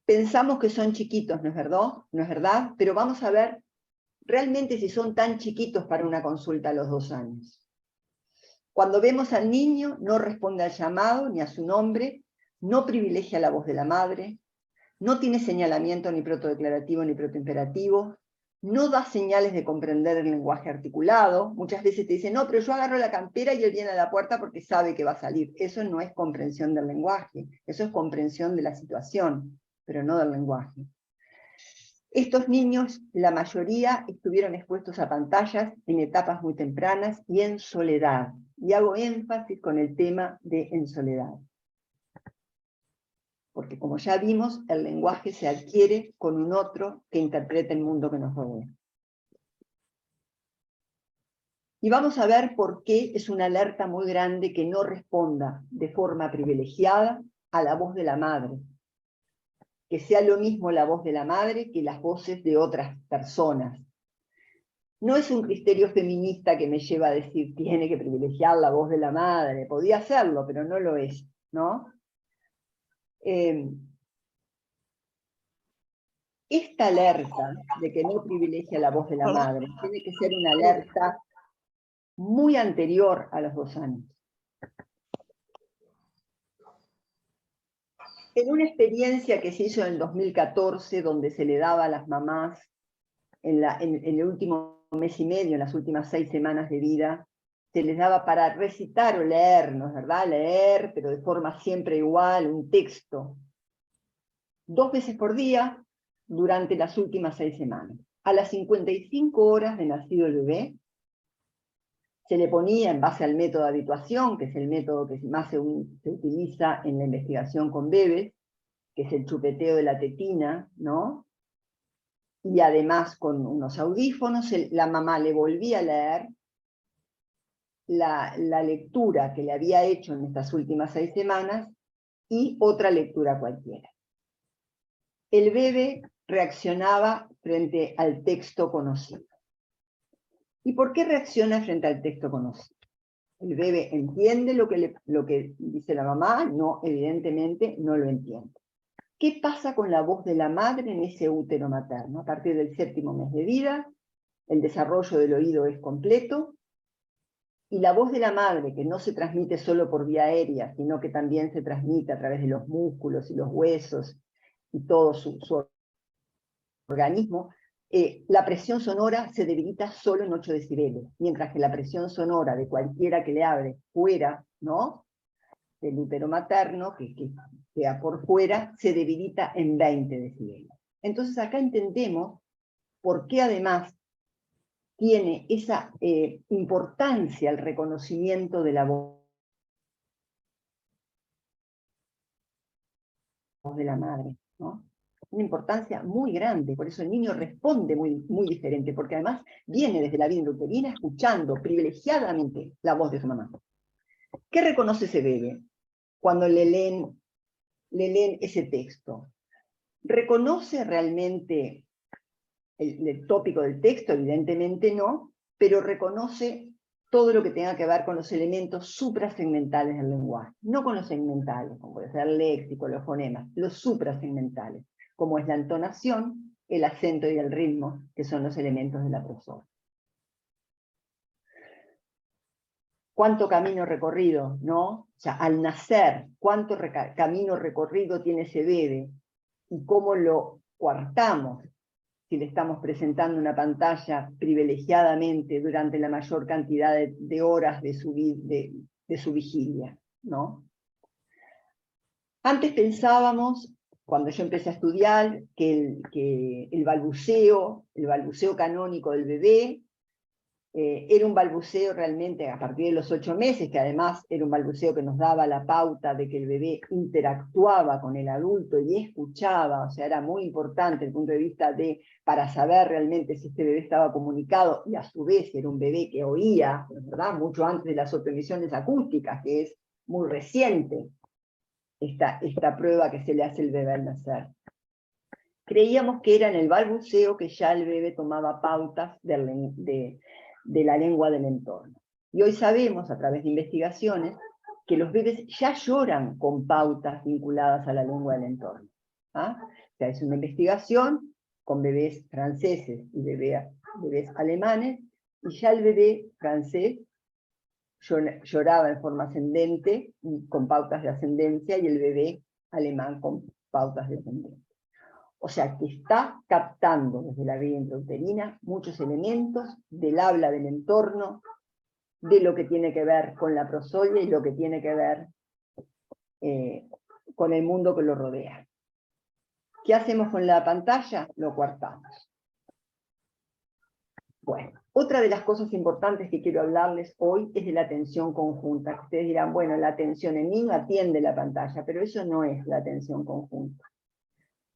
Pensamos que son chiquitos, ¿no es verdad? ¿No es verdad? Pero vamos a ver realmente si son tan chiquitos para una consulta a los 2 años. Cuando vemos al niño, no responde al llamado ni a su nombre, no privilegia la voz de la madre, no tiene señalamiento ni protodeclarativo ni protoimperativo, no da señales de comprender el lenguaje articulado. Muchas veces te dicen, no, pero yo agarro la campera y él viene a la puerta porque sabe que va a salir. Eso no es comprensión del lenguaje, eso es comprensión de la situación, pero no del lenguaje. Estos niños, la mayoría, estuvieron expuestos a pantallas en etapas muy tempranas y en soledad. Y hago énfasis con el tema de en soledad. Porque como ya vimos, el lenguaje se adquiere con un otro que interpreta el mundo que nos rodea. Y vamos a ver por qué es una alerta muy grande que no responda de forma privilegiada a la voz de la madre. Que sea lo mismo la voz de la madre que las voces de otras personas. No es un criterio feminista que me lleva a decir tiene que privilegiar la voz de la madre. Podía hacerlo, pero no lo es, ¿no? Esta alerta de que no privilegia la voz de la madre tiene que ser una alerta muy anterior a los 2 años. En una experiencia que se hizo en el 2014, donde se le daba a las mamás en el último mes y medio, en las últimas 6 semanas de vida, se les daba para recitar o leer, ¿no es verdad? Leer, pero de forma siempre igual, un texto. 2 veces por día, durante las últimas 6 semanas. A las 55 horas de nacido el bebé, se le ponía, en base al método de habituación, que es el método que más se utiliza en la investigación con bebés, que es el chupeteo de la tetina, ¿no? Y además con unos audífonos, la mamá le volvía a leer la lectura que le había hecho en estas últimas 6 semanas y otra lectura cualquiera. El bebé reaccionaba frente al texto conocido. ¿Y por qué reacciona frente al texto conocido? El bebé entiende lo que dice la mamá, no, evidentemente no lo entiende. ¿Qué pasa con la voz de la madre en ese útero materno? A partir del 7º mes de vida, el desarrollo del oído es completo, y la voz de la madre, que no se transmite solo por vía aérea, sino que también se transmite a través de los músculos y los huesos, y todo su organismo, la presión sonora se debilita solo en 8 decibeles, mientras que la presión sonora de cualquiera que le hable fuera, ¿no?, del útero materno, que sea por fuera, se debilita en 20 decibeles. Entonces acá entendemos por qué además tiene esa importancia el reconocimiento de la voz de la madre, ¿no? Una importancia muy grande, por eso el niño responde muy diferente, porque además viene desde la vida intrauterina escuchando privilegiadamente la voz de su mamá. ¿Qué reconoce ese bebé cuando le leen ese texto? ¿Reconoce realmente el tópico del texto? Evidentemente no, pero reconoce todo lo que tenga que ver con los elementos suprasegmentales del lenguaje, no con los segmentales, como puede ser el léxico, los fonemas, los suprasegmentales, como es la entonación, el acento y el ritmo, que son los elementos de la prosodia. ¿Cuánto camino recorrido, no? O sea, al nacer, ¿cuánto camino recorrido tiene ese bebé? Y cómo lo coartamos si le estamos presentando una pantalla privilegiadamente durante la mayor cantidad de horas de su vigilia, ¿no? Antes pensábamos, cuando yo empecé a estudiar, que el balbuceo canónico del bebé, era un balbuceo realmente a partir de los 8 meses, que además era un balbuceo que nos daba la pauta de que el bebé interactuaba con el adulto y escuchaba, o sea, era muy importante desde el punto de vista para saber realmente si este bebé estaba comunicado, y a su vez era un bebé que oía, ¿verdad? Mucho antes de las autoemisiones acústicas, que es muy reciente esta prueba que se le hace al bebé al nacer. Creíamos que era en el balbuceo que ya el bebé tomaba pautas de la lengua del entorno. Y hoy sabemos, a través de investigaciones, que los bebés ya lloran con pautas vinculadas a la lengua del entorno. ¿Ah? O sea, es una investigación con bebés franceses y bebés alemanes, y ya el bebé francés lloraba en forma ascendente, con pautas de ascendencia, y el bebé alemán con pautas descendentes. O sea, que está captando desde la vida intrauterina muchos elementos del habla del entorno, de lo que tiene que ver con la prosodia y lo que tiene que ver con el mundo que lo rodea. ¿Qué hacemos con la pantalla? Lo coartamos. Bueno, otra de las cosas importantes que quiero hablarles hoy es de la atención conjunta. Ustedes dirán, bueno, la atención, el niño atiende la pantalla, pero eso no es la atención conjunta.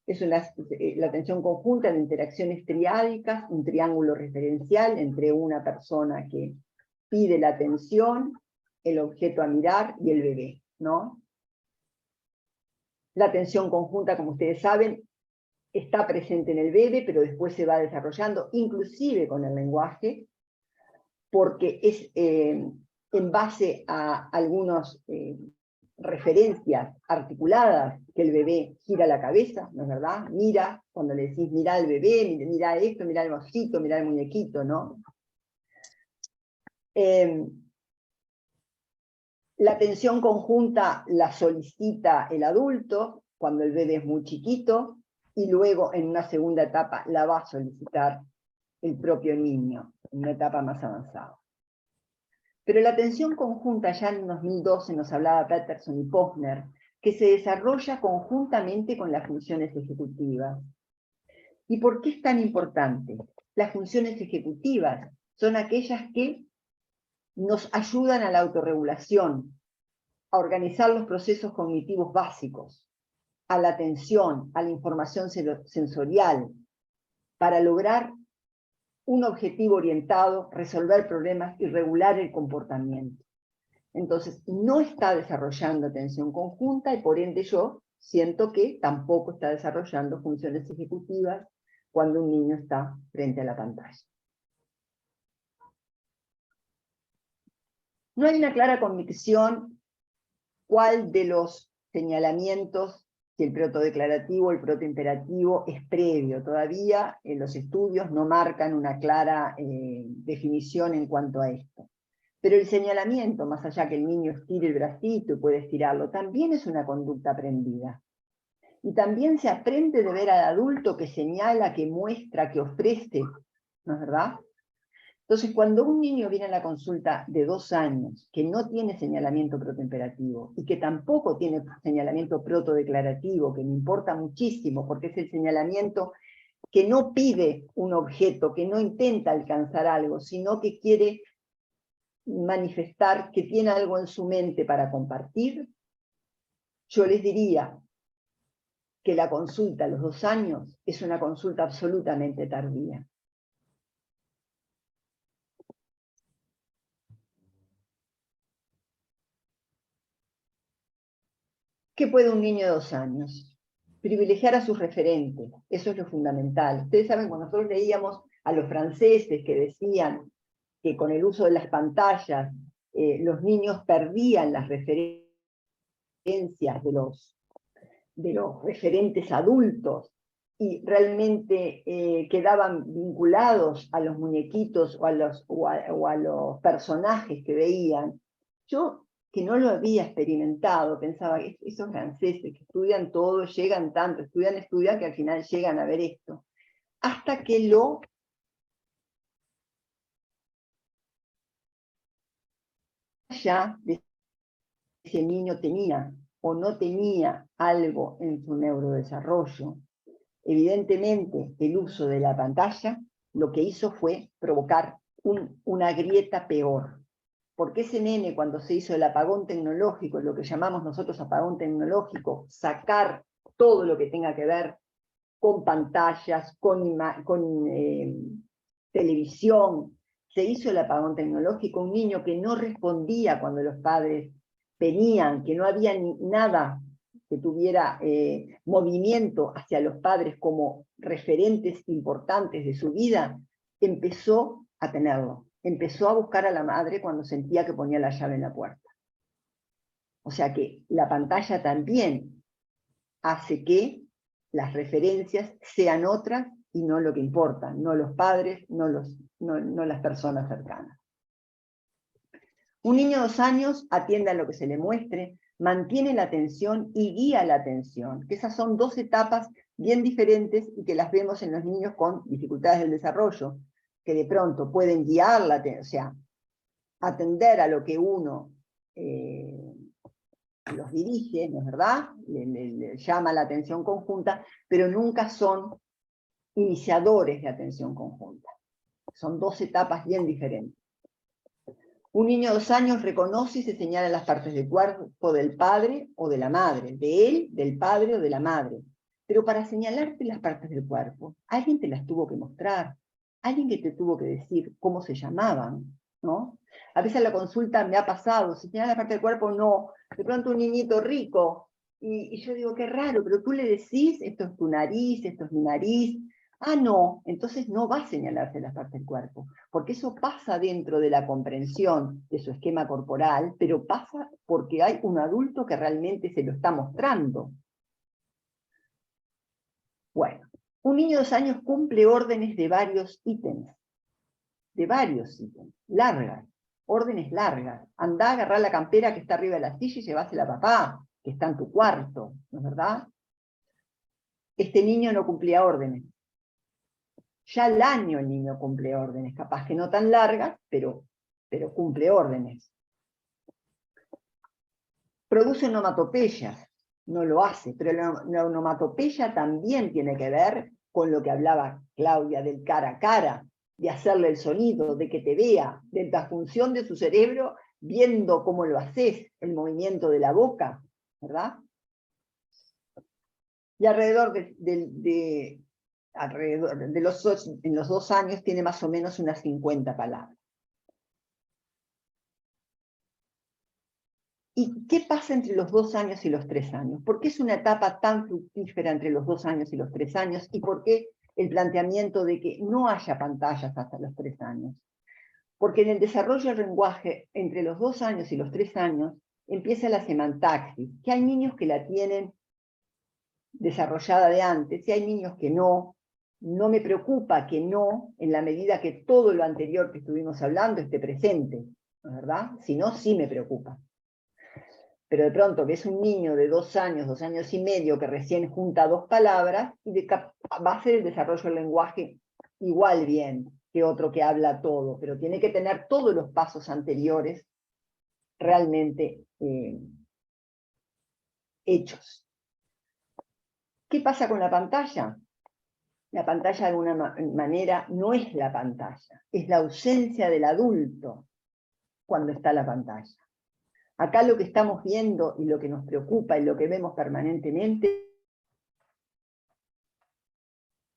Es la atención conjunta de interacciones triádicas, un triángulo referencial entre una persona que pide la atención, el objeto a mirar y el bebé, ¿no? La atención conjunta, como ustedes saben, está presente en el bebé, pero después se va desarrollando, inclusive con el lenguaje, porque es en base a algunos referencias articuladas que el bebé gira la cabeza, ¿no es verdad? Mira, cuando le decís mira al bebé, mira esto, mira el osito, mira el muñequito, ¿no? La atención conjunta la solicita el adulto cuando el bebé es muy chiquito, y luego en una segunda etapa la va a solicitar el propio niño, en una etapa más avanzada. Pero la atención conjunta, ya en 2012 nos hablaba Peterson y Posner, que se desarrolla conjuntamente con las funciones ejecutivas. ¿Y por qué es tan importante? Las funciones ejecutivas son aquellas que nos ayudan a la autorregulación, a organizar los procesos cognitivos básicos, a la atención, a la información sensorial, para lograr un objetivo orientado, resolver problemas y regular el comportamiento. Entonces, no está desarrollando atención conjunta, y por ende yo siento que tampoco está desarrollando funciones ejecutivas cuando un niño está frente a la pantalla. No hay una clara convicción cuál de los señalamientos, si el protodeclarativo o el protoimperativo, es previo. Todavía los estudios no marcan una clara definición en cuanto a esto. Pero el señalamiento, más allá que el niño estire el bracito y puede estirarlo, también es una conducta aprendida. Y también se aprende de ver al adulto que señala, que muestra, que ofrece, ¿no es verdad? Entonces, cuando un niño viene a la consulta de 2 años, que no tiene señalamiento protoimperativo, y que tampoco tiene señalamiento protodeclarativo, que me importa muchísimo, porque es el señalamiento que no pide un objeto, que no intenta alcanzar algo, sino que quiere manifestar que tiene algo en su mente para compartir, yo les diría que la consulta a los 2 años es una consulta absolutamente tardía. ¿Qué puede un niño de 2 años? Privilegiar a sus referentes, eso es lo fundamental. Ustedes saben, cuando nosotros leíamos a los franceses que decían que con el uso de las pantallas los niños perdían las referencias de los referentes adultos y realmente quedaban vinculados a los muñequitos o a los personajes que veían. Yo, que no lo había experimentado, pensaba que esos franceses que estudian todo, llegan tanto, estudian, que al final llegan a ver esto. Hasta que ya ese niño tenía o no tenía algo en su neurodesarrollo. Evidentemente, el uso de la pantalla lo que hizo fue provocar una grieta peor. Porque ese nene, cuando se hizo el apagón tecnológico, lo que llamamos nosotros apagón tecnológico, sacar todo lo que tenga que ver con pantallas, con televisión, se hizo el apagón tecnológico, un niño que no respondía cuando los padres venían, que no había nada que tuviera movimiento hacia los padres como referentes importantes de su vida, empezó a tenerlo. Empezó a buscar a la madre cuando sentía que ponía la llave en la puerta. O sea que la pantalla también hace que las referencias sean otras y no lo que importa, no los padres, no las personas cercanas. Un niño de 2 años atiende a lo que se le muestre, mantiene la atención y guía la atención, que esas son 2 etapas bien diferentes y que las vemos en los niños con dificultades del desarrollo, que de pronto pueden guiar la atención, o sea, atender a lo que uno los dirige, ¿no es verdad? Le llama la atención conjunta, pero nunca son iniciadores de atención conjunta. Son 2 etapas bien diferentes. Un niño de 2 años reconoce y se señala las partes del cuerpo del padre o de la madre, de él, del padre o de la madre. Pero para señalarte las partes del cuerpo, alguien te las tuvo que mostrar, alguien que te tuvo que decir cómo se llamaban, ¿no? A veces en la consulta me ha pasado, se señala la parte del cuerpo, no, de pronto un niñito rico, y yo digo, qué raro, pero tú le decís, esto es tu nariz, esto es mi nariz. Ah, no, entonces no va a señalarse la parte del cuerpo, porque eso pasa dentro de la comprensión de su esquema corporal, pero pasa porque hay un adulto que realmente se lo está mostrando. Bueno, un niño de 2 años cumple órdenes de varios ítems, largas, órdenes largas. Andá a agarrar la campera que está arriba de la silla y llevásela a papá, que está en tu cuarto, ¿no es verdad? Este niño no cumplía órdenes. Ya al año el niño cumple órdenes, capaz que no tan largas, pero cumple órdenes. Produce onomatopeyas, no lo hace, pero la onomatopeya también tiene que ver con lo que hablaba Claudia del cara a cara, de hacerle el sonido, de que te vea, de la función de su cerebro viendo cómo lo haces, el movimiento de la boca, ¿verdad? Y alrededor en los 2 años tiene más o menos unas 50 palabras. ¿Y qué pasa entre los 2 años y los 3 años? ¿Por qué es una etapa tan fructífera entre los 2 años y los 3 años? ¿Y por qué el planteamiento de que no haya pantallas hasta los 3 años? Porque en el desarrollo del lenguaje, entre los 2 años y los 3 años, empieza la semantaxis, que hay niños que la tienen desarrollada de antes, y hay niños que no. No me preocupa que no, en la medida que todo lo anterior que estuvimos hablando esté presente, ¿no es verdad? Si no, sí me preocupa. Pero de pronto ves un niño de 2 años, 2 años y medio, que recién junta 2 palabras, y va a ser el desarrollo del lenguaje igual bien. que otro que habla todo, pero tiene que tener todos los pasos anteriores realmente hechos. ¿Qué pasa con la pantalla? La pantalla de alguna manera no es la pantalla, es la ausencia del adulto cuando está la pantalla. Acá lo que estamos viendo y lo que nos preocupa y lo que vemos permanentemente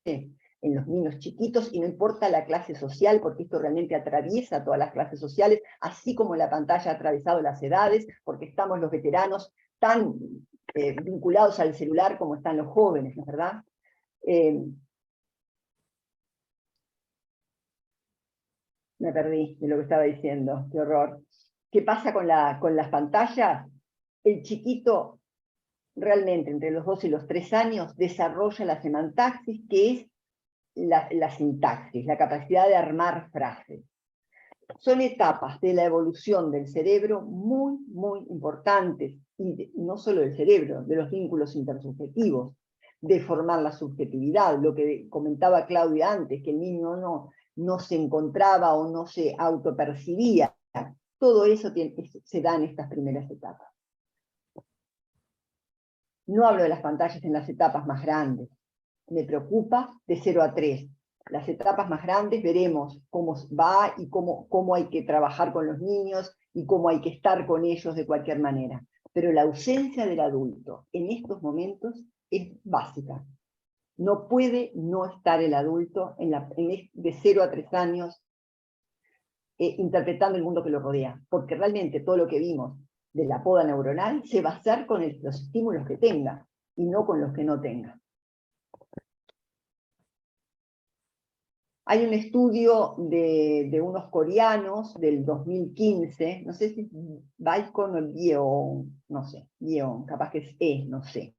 en los niños chiquitos, y no importa la clase social, porque esto realmente atraviesa todas las clases sociales, así como la pantalla ha atravesado las edades, porque estamos los veteranos tan vinculados al celular como están los jóvenes, ¿no es verdad? Me perdí de lo que estaba diciendo, qué horror. ¿Qué pasa con las pantallas? El chiquito realmente entre los 2 y los 3 años desarrolla la semantaxis, que es la sintaxis, la capacidad de armar frases. Son etapas de la evolución del cerebro muy, muy importantes, y no solo del cerebro, de los vínculos intersubjetivos, de formar la subjetividad, lo que comentaba Claudia antes, que el niño no se encontraba o no se autopercibía. Todo eso se da en estas primeras etapas. No hablo de las pantallas en las etapas más grandes. Me preocupa de 0 a 3. Las etapas más grandes veremos cómo va y cómo hay que trabajar con los niños y cómo hay que estar con ellos de cualquier manera. Pero la ausencia del adulto en estos momentos es básica. No puede no estar el adulto de 0 a 3 años interpretando el mundo que lo rodea, porque realmente todo lo que vimos de la poda neuronal se va a hacer con los estímulos que tenga y no con los que no tenga. Hay un estudio de unos coreanos del 2015, no sé si es Baikon o Yeon, no sé, Yeon, capaz que es no sé.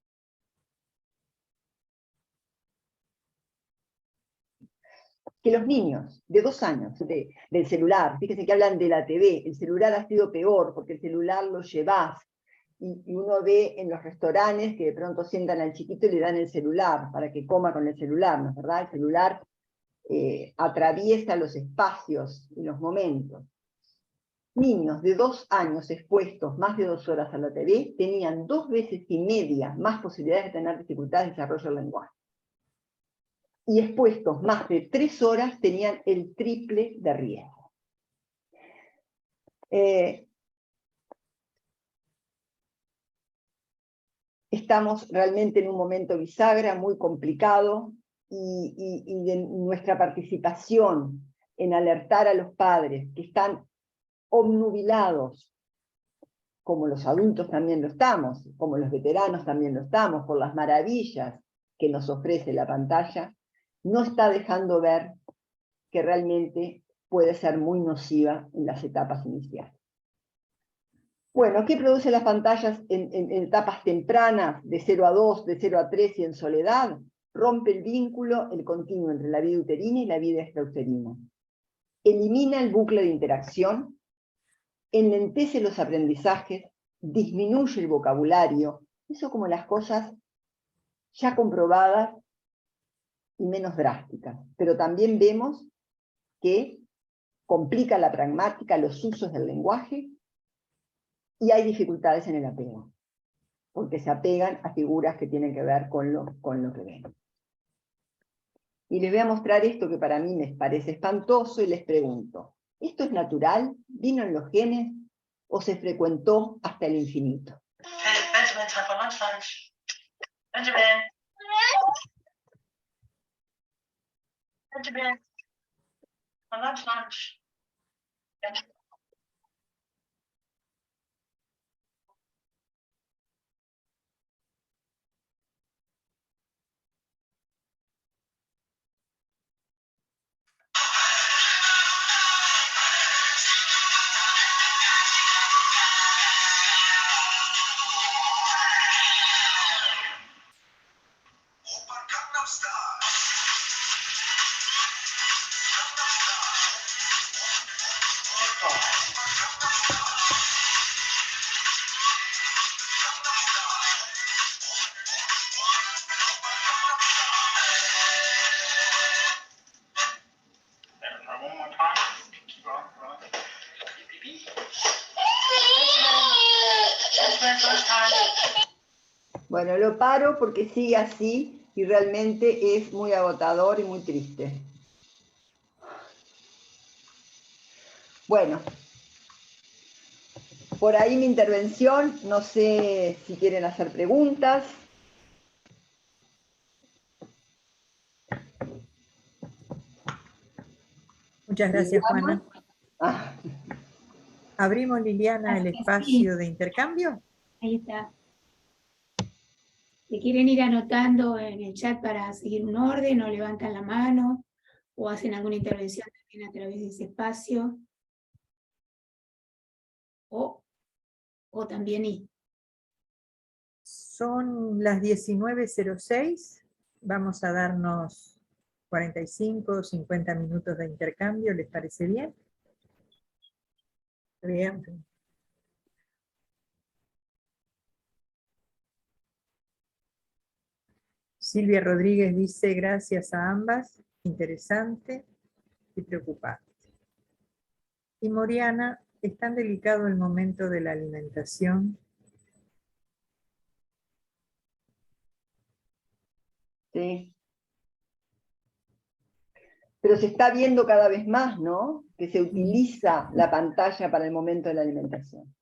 Que los niños de 2 años del celular, fíjense que hablan de la TV, el celular ha sido peor porque el celular lo llevas, y uno ve en los restaurantes que de pronto sientan al chiquito y le dan el celular para que coma con el celular, ¿no es verdad? El celular atraviesa los espacios y los momentos. Niños de 2 años expuestos más de 2 horas a la TV tenían 2,5 veces más posibilidades de tener dificultades de desarrollo del lenguaje. Y expuestos más de 3 horas tenían el triple de riesgo. Estamos realmente en un momento bisagra muy complicado, y de nuestra participación en alertar a los padres que están obnubilados, como los adultos también lo estamos, como los veteranos también lo estamos, por las maravillas que nos ofrece la pantalla, no está dejando ver que realmente puede ser muy nociva en las etapas iniciales. Bueno, ¿qué producen las pantallas en etapas tempranas, de 0 a 2, de 0 a 3 y en soledad? Rompe el vínculo, el continuo entre la vida uterina y la vida extrauterina. Elimina el bucle de interacción, enlentece los aprendizajes, disminuye el vocabulario, eso como las cosas ya comprobadas y menos drásticas. Pero también vemos que complica la pragmática, los usos del lenguaje, y hay dificultades en el apego, porque se apegan a figuras que tienen que ver con lo que ven. Y les voy a mostrar esto que para mí me parece espantoso, y les pregunto, ¿esto es natural? ¿Vino en los genes? ¿O se frecuentó hasta el infinito? Benjamin, time for lunch. Benjamin. Benjamin. Lunch. Benjamin. minutes lunchtime. Bueno, lo paro porque sigue así y realmente es muy agotador y muy triste. Bueno, por ahí mi intervención, no sé si quieren hacer preguntas. Muchas gracias, Liliana. Juana. Ah, ¿Abrimos, Liliana, el Sí. espacio de intercambio? Ahí está. Si quieren ir anotando en el chat para seguir un orden, o levantan la mano, o hacen alguna intervención también a través de ese espacio. O también Son las 19:06. Vamos a darnos 45 o 50 minutos de intercambio, ¿les parece bien? Bien. Silvia Rodríguez dice, gracias a ambas, interesante y preocupante. Y Moriana, ¿es tan delicado el momento de la alimentación? sí. Pero se está viendo cada vez más, ¿no? Que se utiliza la pantalla para el momento de la alimentación.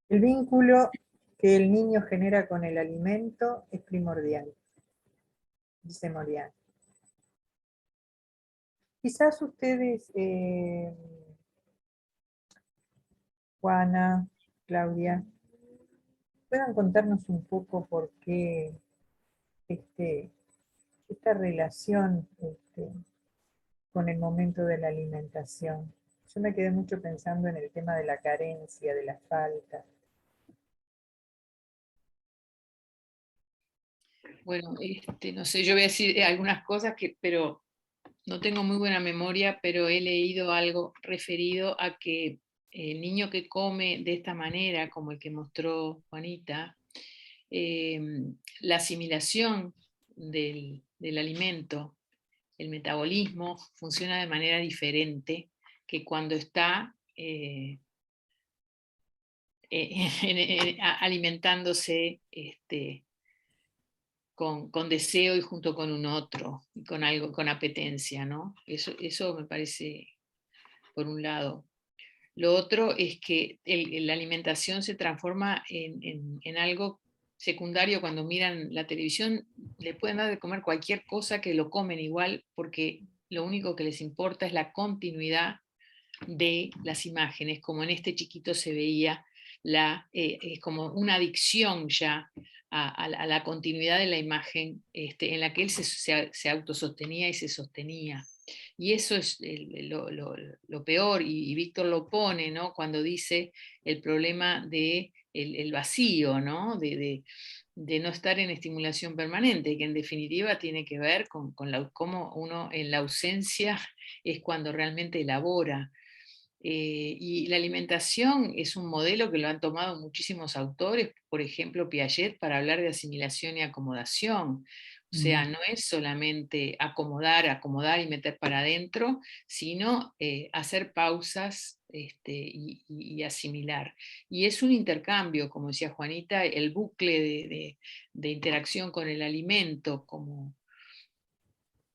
El vínculo que el niño genera con el alimento es primordial, dice Moriana. Quizás ustedes, Juana, Claudia, puedan contarnos un poco por qué esta relación con el momento de la alimentación. Yo me quedé mucho pensando en el tema de la carencia, de la falta. Bueno, no sé, yo voy a decir algunas cosas pero no tengo muy buena memoria, pero he leído algo referido a que el niño que come de esta manera, como el que mostró Juanita, la asimilación del alimento, el metabolismo, funciona de manera diferente que cuando está alimentándose con deseo y junto con un otro, y con algo, con apetencia, ¿no? Eso me parece, por un lado. Lo otro es que la alimentación se transforma en algo secundario. Cuando miran la televisión, le pueden dar de comer cualquier cosa, que lo comen igual, porque lo único que les importa es la continuidad de las imágenes, como en este chiquito se veía, es como una adicción ya a la continuidad de la imagen, en la que él se autosostenía y se sostenía. Y eso es lo peor, y Víctor lo pone, ¿no? Cuando dice el problema de el vacío, ¿no? De no estar en estimulación permanente, que en definitiva tiene que ver con cómo uno en la ausencia es cuando realmente elabora. Y la alimentación es un modelo que lo han tomado muchísimos autores, por ejemplo Piaget, para hablar de asimilación y acomodación. O sea, no es solamente acomodar y meter para adentro, sino hacer pausas y asimilar. Y es un intercambio, como decía Juanita, el bucle de interacción con el alimento,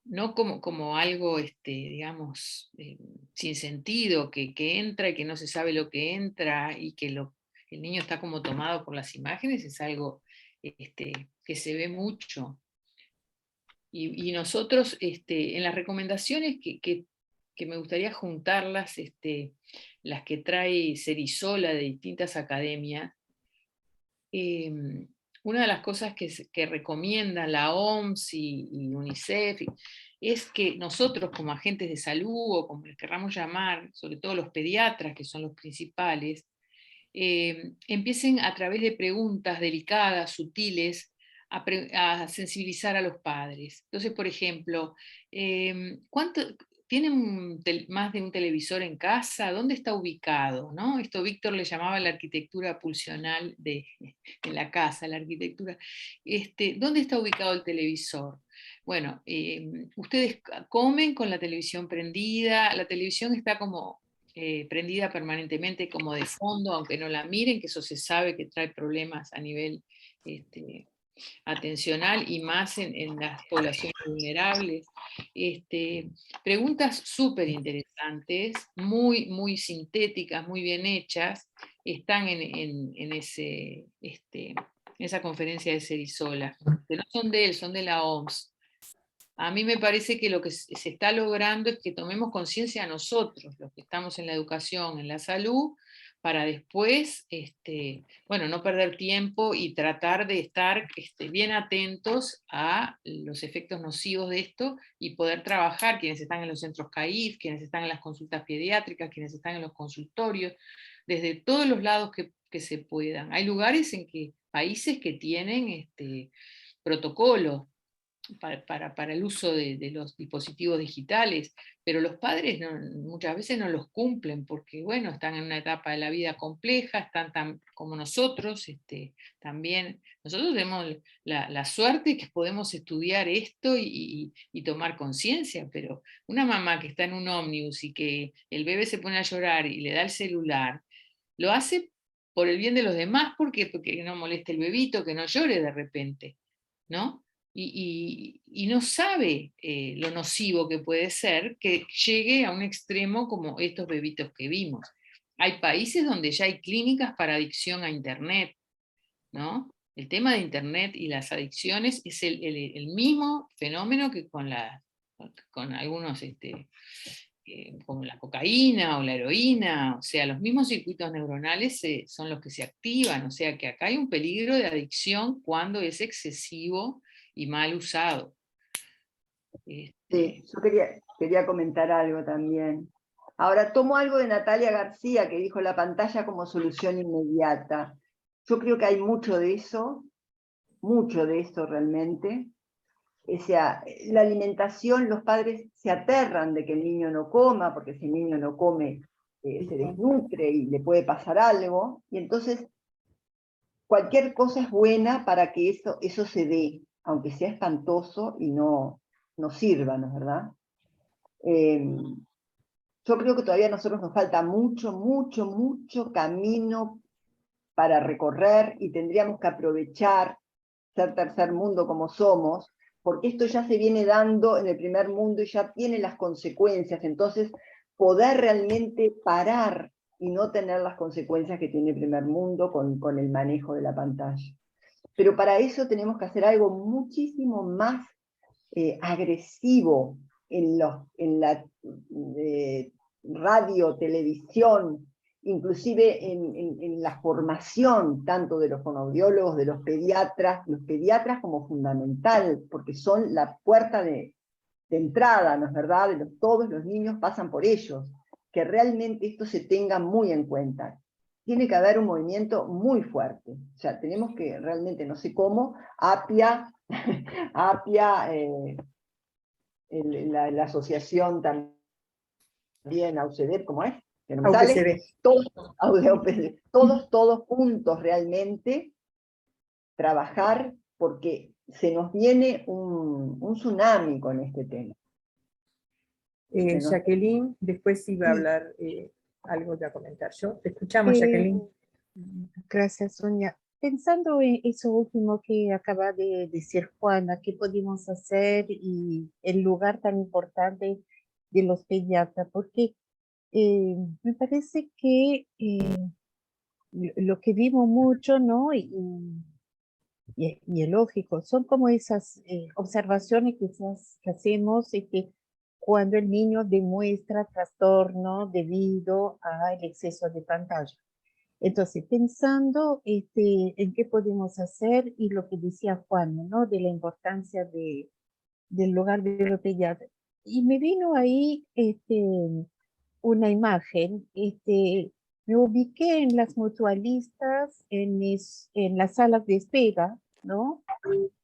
no como algo, digamos, sin sentido, que entra y que no se sabe lo que entra, y que el niño está como tomado por las imágenes, es algo que se ve mucho. Y nosotros, en las recomendaciones que me gustaría juntarlas, las que trae Cerizola de distintas academias, una de las cosas que recomienda la OMS y UNICEF es que nosotros, como agentes de salud, o como les querramos llamar, sobre todo los pediatras, que son los principales, empiecen a través de preguntas delicadas, sutiles, a sensibilizar a los padres. Entonces, por ejemplo, ¿tienen más de un televisor en casa? ¿Dónde está ubicado? ¿No? Esto Víctor le llamaba la arquitectura pulsional de la casa, la arquitectura. ¿Dónde está ubicado el televisor? Bueno, ustedes comen con la televisión prendida, la televisión está como prendida permanentemente como de fondo, aunque no la miren, que eso se sabe que trae problemas a nivel atencional y más en las poblaciones vulnerables. Preguntas súper interesantes, muy, muy sintéticas, muy bien hechas, están en esa conferencia de Cerizola, que no son de él, son de la OMS. A mí me parece que lo que se está logrando es que tomemos conciencia nosotros, los que estamos en la educación, en la salud, para después, bueno, no perder tiempo y tratar de estar bien atentos a los efectos nocivos de esto y poder trabajar, quienes están en los centros CAIF, quienes están en las consultas pediátricas, quienes están en los consultorios, desde todos los lados que se puedan. Hay lugares países que tienen protocolos para el uso de los dispositivos digitales, pero los padres muchas veces no los cumplen porque, bueno, están en una etapa de la vida compleja, están tan como nosotros, también. Nosotros tenemos la suerte que podemos estudiar esto y tomar conciencia, pero una mamá que está en un ómnibus y que el bebé se pone a llorar y le da el celular, lo hace por el bien de los demás, porque no moleste el bebito, que no llore de repente, ¿no? Y no sabe lo nocivo que puede ser que llegue a un extremo como estos bebitos que vimos. Hay países donde ya hay clínicas para adicción a Internet, ¿no? El tema de Internet y las adicciones es el mismo fenómeno que con algunos, como la cocaína o la heroína, o sea, los mismos circuitos neuronales son los que se activan, o sea que acá hay un peligro de adicción cuando es excesivo y mal usado. Sí, yo quería comentar algo también. Ahora, tomo algo de Natalia García, que dijo la pantalla como solución inmediata. Yo creo que hay mucho de eso realmente. O sea, la alimentación, los padres se aterran de que el niño no coma, porque si el niño no come, se desnutre y le puede pasar algo, y entonces cualquier cosa es buena para que eso se dé, aunque sea espantoso y no sirva, ¿no es verdad? Yo creo que todavía a nosotros nos falta mucho, mucho, mucho camino para recorrer y tendríamos que aprovechar ser tercer mundo como somos, porque esto ya se viene dando en el primer mundo y ya tiene las consecuencias, entonces poder realmente parar y no tener las consecuencias que tiene el primer mundo con el manejo de la pantalla. Pero para eso tenemos que hacer algo muchísimo más agresivo en la radio, televisión, inclusive en la formación tanto de los fonoaudiólogos, de los pediatras como fundamental, porque son la puerta de entrada, ¿no es verdad? Todos los niños pasan por ellos, que realmente esto se tenga muy en cuenta. Tiene que haber un movimiento muy fuerte, o sea, tenemos que realmente, no sé cómo, APIA, la asociación también, AUCEDER, ¿cómo es? Que no me sale. Todos juntos realmente trabajar, porque se nos viene un tsunami con este tema. Jacqueline, después iba a hablar algo de comentar yo. Te escuchamos, Jacqueline. Gracias, Sonia. Pensando en eso último que acaba de decir Juana, ¿qué podemos hacer y el lugar tan importante de los pediatras? Porque me parece que lo que vimos mucho, ¿no? Y es lógico, son como esas observaciones que hacemos y que cuando el niño demuestra trastorno debido al exceso de pantalla. Entonces, pensando en qué podemos hacer y lo que decía Juan, ¿no? De la importancia del lugar de los pediatras. Y me vino ahí una imagen, me ubiqué en las mutualistas, en las salas de espera, ¿no?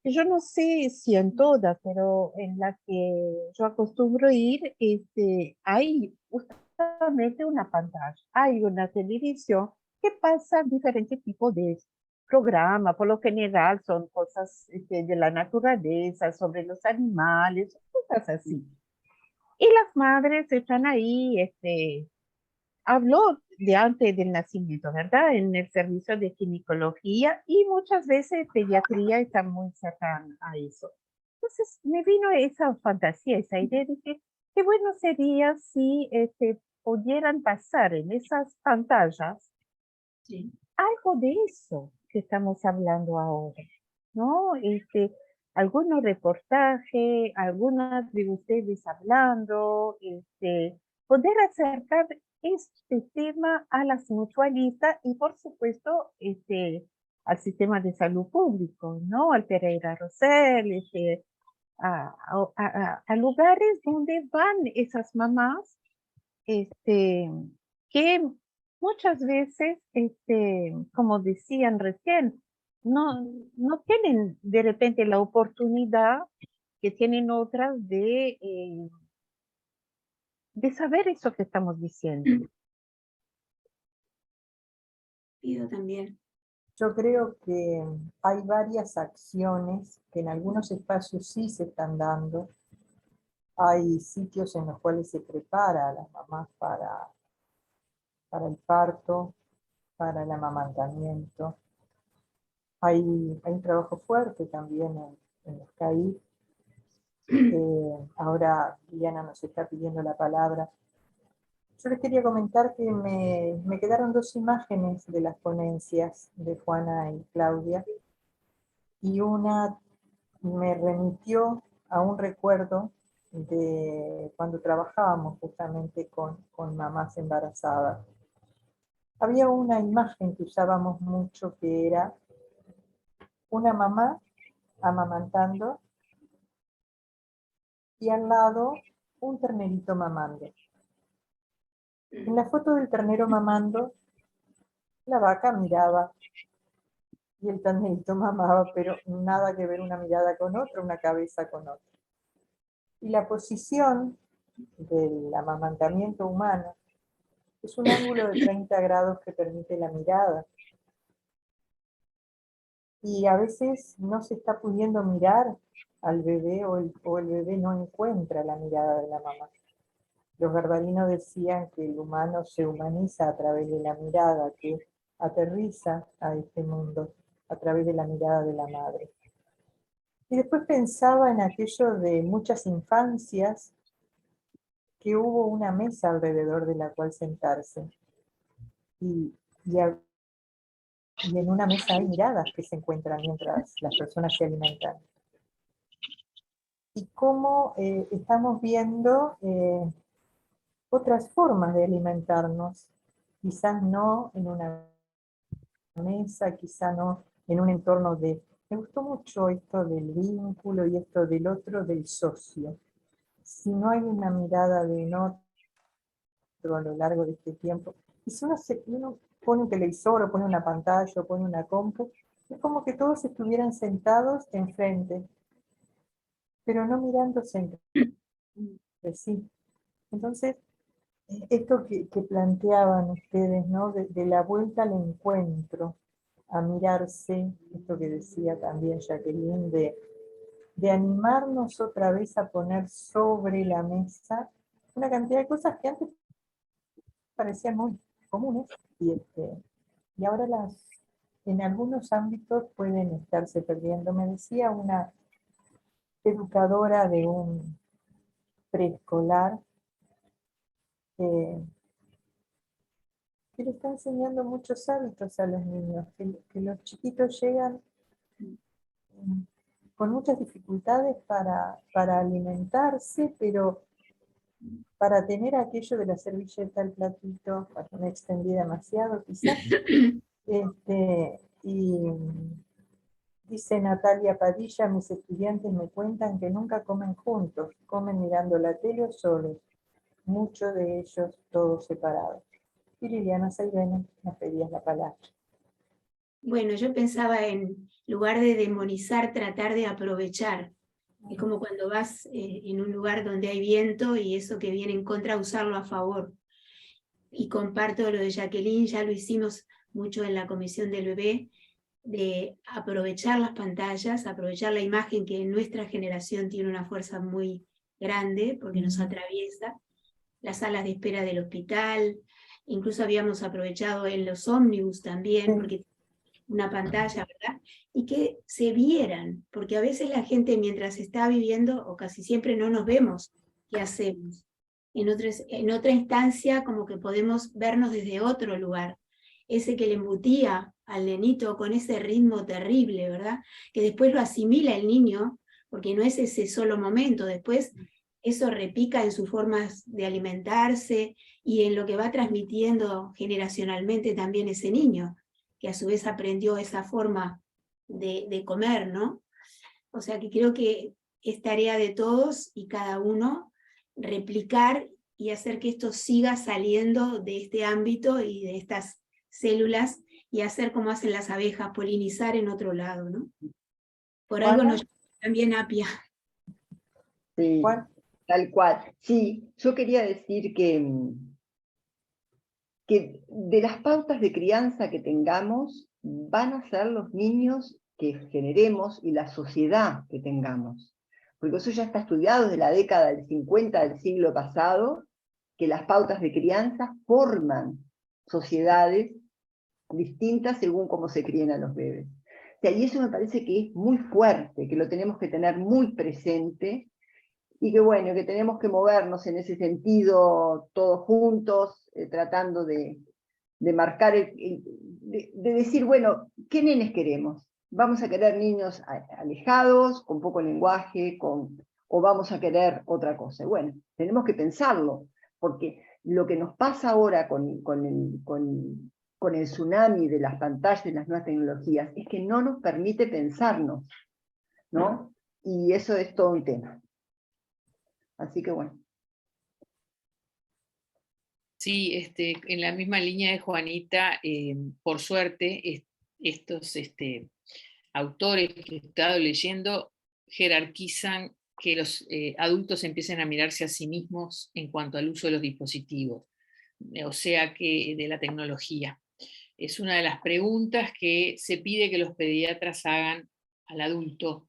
Yo no sé si en todas, pero en la que yo acostumbro ir, hay justamente una pantalla, hay una televisión que pasa diferentes tipos de programas, por lo general son cosas de la naturaleza, sobre los animales, cosas así. Y las madres están ahí habló de antes del nacimiento, ¿verdad? En el servicio de ginecología y muchas veces pediatría está muy cercana a eso. Entonces me vino esa fantasía, esa idea de que qué bueno sería si pudieran pasar en esas pantallas Sí. algo de eso que estamos hablando ahora, ¿no? Algunos reportajes, algunas de ustedes hablando, poder acercar este tema a las mutualistas y por supuesto al sistema de salud público, ¿no? Al Pereira Rosell, a lugares donde van esas mamás que muchas veces, como decían recién, no tienen de repente la oportunidad que tienen otras de saber eso que estamos diciendo. Pido también. Yo creo que hay varias acciones que en algunos espacios sí se están dando. Hay sitios en los cuales se prepara a las mamás para el parto, para el amamantamiento. Hay un trabajo fuerte también en los CAI. Ahora Diana nos está pidiendo la palabra. Yo les quería comentar que me quedaron 2 imágenes de las ponencias de Juana y Claudia, y una me remitió a un recuerdo de cuando trabajábamos justamente con mamás embarazadas. Había una imagen que usábamos mucho que era una mamá amamantando y al lado un ternerito mamando. En la foto del ternero mamando, la vaca miraba y el ternerito mamaba, pero nada que ver una mirada con otra, una cabeza con otra. Y la posición del amamantamiento humano es un ángulo de 30 grados que permite la mirada. Y a veces no se está pudiendo mirar al bebé o el bebé no encuentra la mirada de la mamá. Los gardarinos decían que el humano se humaniza a través de la mirada, que aterriza a este mundo a través de la mirada de la madre. Y después pensaba en aquello de muchas infancias que hubo una mesa alrededor de la cual sentarse. Y en una mesa hay miradas que se encuentran mientras las personas se alimentan. Y cómo estamos viendo otras formas de alimentarnos, quizás no en una mesa, quizás no en un entorno de... Me gustó mucho esto del vínculo y esto del otro, del socio. Si no hay una mirada de otro a lo largo de este tiempo, y si uno pone un televisor o pone una pantalla o pone una compu, es como que todos estuvieran sentados enfrente, pero no mirándose entre sí. Entonces, esto que planteaban ustedes, ¿no? De la vuelta al encuentro, a mirarse, esto que decía también Jacqueline, de animarnos otra vez a poner sobre la mesa una cantidad de cosas que antes parecían muy comunes y ahora en algunos ámbitos pueden estarse perdiendo. Me decía una educadora de un preescolar que le está enseñando muchos hábitos a los niños, que los chiquitos llegan con muchas dificultades para alimentarse, pero para tener aquello de la servilleta, el platito, para no me extendí demasiado quizás, y dice Natalia Padilla, mis estudiantes me cuentan que nunca comen juntos, comen mirando la tele o solos, muchos de ellos todos separados. Y Liliana Saibene, nos pedías la palabra. Bueno, yo pensaba en lugar de demonizar, tratar de aprovechar. Es como cuando vas en un lugar donde hay viento y eso que viene en contra, usarlo a favor. Y comparto lo de Jacqueline, ya lo hicimos mucho en la comisión del bebé, de aprovechar las pantallas, aprovechar la imagen que en nuestra generación tiene una fuerza muy grande porque nos atraviesa, las salas de espera del hospital, incluso habíamos aprovechado en los ómnibus también, porque una pantalla, ¿verdad? Y que se vieran, porque a veces la gente mientras está viviendo, o casi siempre no nos vemos, ¿qué hacemos? En otra instancia como que podemos vernos desde otro lugar, ese que le embutía al nenito con ese ritmo terrible, ¿verdad? Que después lo asimila el niño, porque no es ese solo momento, después eso repica en sus formas de alimentarse y en lo que va transmitiendo generacionalmente también ese niño, que a su vez aprendió esa forma de comer, ¿no? O sea que creo que es tarea de todos y cada uno replicar y hacer que esto siga saliendo de este ámbito y de estas células y hacer como hacen las abejas, polinizar en otro lado, ¿no? Por algo Juana. nos llaman también apia. Sí, Juan. tal cual. Sí, yo quería decir que de las pautas de crianza que tengamos, van a ser los niños que generemos y la sociedad que tengamos. Porque eso ya está estudiado desde la década del 50 del siglo pasado, que las pautas de crianza forman sociedades distintas según cómo se crían a los bebés. O sea, y eso me parece que es muy fuerte, que lo tenemos que tener muy presente, y que bueno, que tenemos que movernos en ese sentido todos juntos, tratando de marcar, de decir, bueno, ¿qué nenes queremos? ¿Vamos a querer niños alejados, con poco lenguaje, o vamos a querer otra cosa? Bueno, tenemos que pensarlo, porque lo que nos pasa ahora con el tsunami de las pantallas y las nuevas tecnologías es que no nos permite pensarnos, ¿no? Y eso es todo un tema. Así que bueno. Sí, en la misma línea de Juanita, por suerte, estos autores que he estado leyendo jerarquizan que los adultos empiecen a mirarse a sí mismos en cuanto al uso de los dispositivos, o sea que de la tecnología. Es una de las preguntas que se pide que los pediatras hagan al adulto,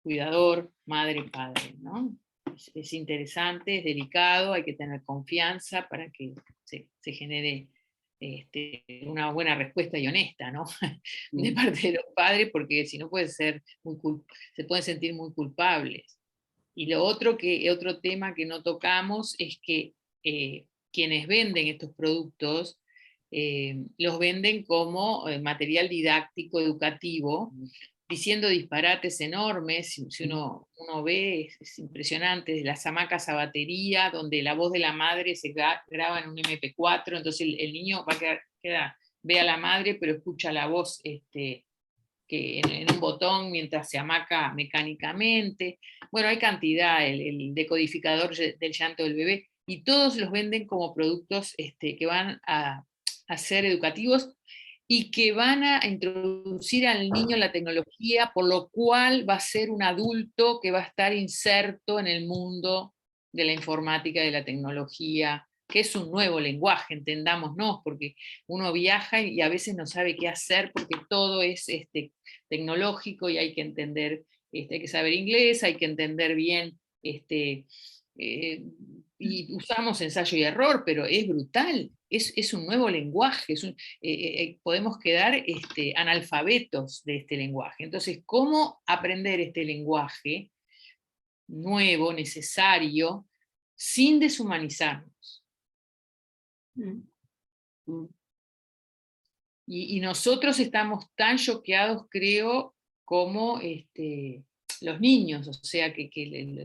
cuidador, madre, padre, ¿no? Es interesante, es delicado, hay que tener confianza para que se genere una buena respuesta y honesta, ¿no? De parte de los padres, porque si no se pueden sentir muy culpables. Y otro tema que no tocamos es que quienes venden estos productos los venden como material didáctico, educativo, diciendo disparates enormes. Si uno ve, es impresionante, de las hamacas a batería, donde la voz de la madre se graba en un MP4, entonces el niño va a ve a la madre, pero escucha la voz que en un botón mientras se hamaca mecánicamente. Bueno, hay cantidad, el decodificador del llanto del bebé, y todos los venden como productos que van a ser educativos y que van a introducir al niño en la tecnología, por lo cual va a ser un adulto que va a estar inserto en el mundo de la informática, de la tecnología, que es un nuevo lenguaje, entendámonos, porque uno viaja y a veces no sabe qué hacer porque todo es tecnológico y hay que entender, hay que saber inglés, hay que entender bien, y usamos ensayo y error, pero es brutal, es un nuevo lenguaje, podemos quedar analfabetos de este lenguaje. Entonces, ¿cómo aprender este lenguaje nuevo, necesario, sin deshumanizarnos? Y nosotros estamos tan choqueados, creo, como los niños, o sea que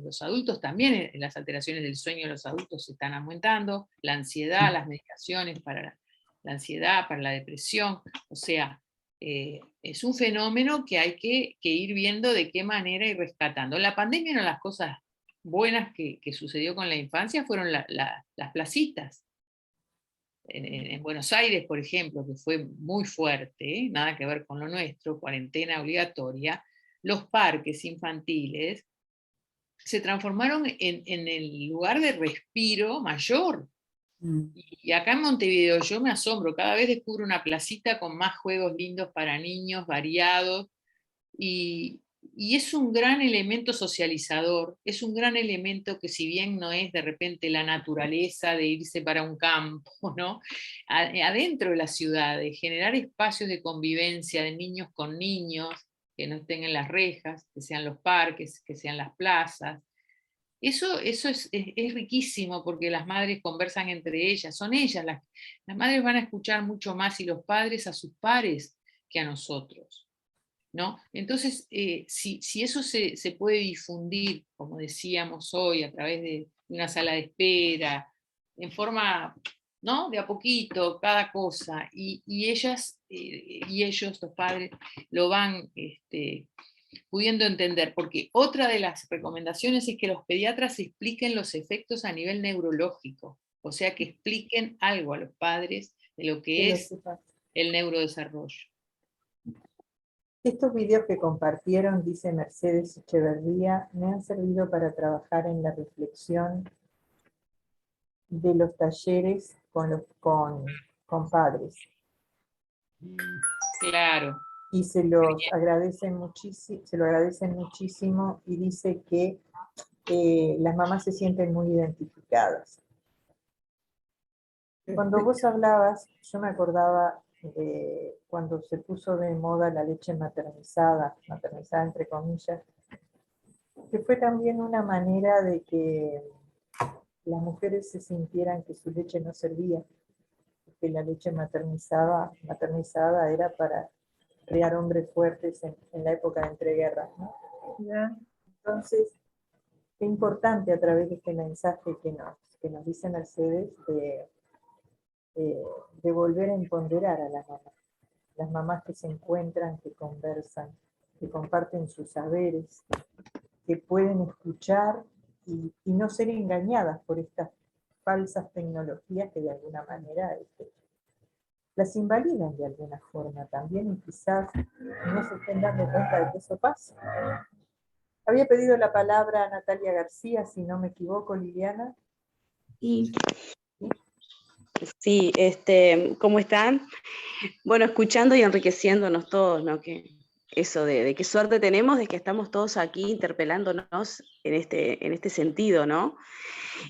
los adultos también, las alteraciones del sueño de los adultos se están aumentando, la ansiedad, las medicaciones para la ansiedad, para la depresión, o sea, es un fenómeno que hay que ir viendo de qué manera ir rescatando. La pandemia, una de las cosas buenas que sucedió con la infancia fueron las placitas. En Buenos Aires, por ejemplo, que fue muy fuerte, nada que ver con lo nuestro, cuarentena obligatoria, los parques infantiles se transformaron en el lugar de respiro mayor. Y acá en Montevideo yo me asombro, cada vez descubro una placita con más juegos lindos para niños, variados, y Y es un gran elemento socializador, es un gran elemento que si bien no es de repente la naturaleza de irse para un campo, ¿no? Adentro de la ciudad, de generar espacios de convivencia de niños con niños, que no estén en las rejas, que sean los parques, que sean las plazas. Eso es riquísimo porque las madres conversan entre ellas, son ellas las madres van a escuchar mucho más y los padres a sus pares que a nosotros, ¿no? Entonces, si eso se puede difundir, como decíamos hoy, a través de una sala de espera, en forma, ¿no? De a poquito, cada cosa, y ellas y ellos, los padres, lo van pudiendo entender, porque otra de las recomendaciones es que los pediatras expliquen los efectos a nivel neurológico, o sea, que expliquen algo a los padres de lo que es el neurodesarrollo. Estos videos que compartieron, dice Mercedes Echeverría, me han servido para trabajar en la reflexión de los talleres con padres. Claro. Y se lo agradecen muchísimo y dice que las mamás se sienten muy identificadas. Cuando vos hablabas, yo me acordaba de cuando se puso de moda la leche maternizada entre comillas, que fue también una manera de que las mujeres se sintieran que su leche no servía, que la leche maternizada era para crear hombres fuertes en la época de entreguerras, ¿no? Entonces, qué importante a través de este mensaje que nos dice Mercedes de volver a empoderar a las mamás que se encuentran, que conversan, que comparten sus saberes, que pueden escuchar y no ser engañadas por estas falsas tecnologías que de alguna manera las invalidan de alguna forma también, y quizás no se estén dando cuenta de que eso pasa. Había pedido la palabra a Natalia García, si no me equivoco, Liliana. Y Sí, ¿cómo están? Bueno, escuchando y enriqueciéndonos todos, ¿no? Que eso de qué suerte tenemos de que estamos todos aquí interpelándonos en este sentido, ¿no?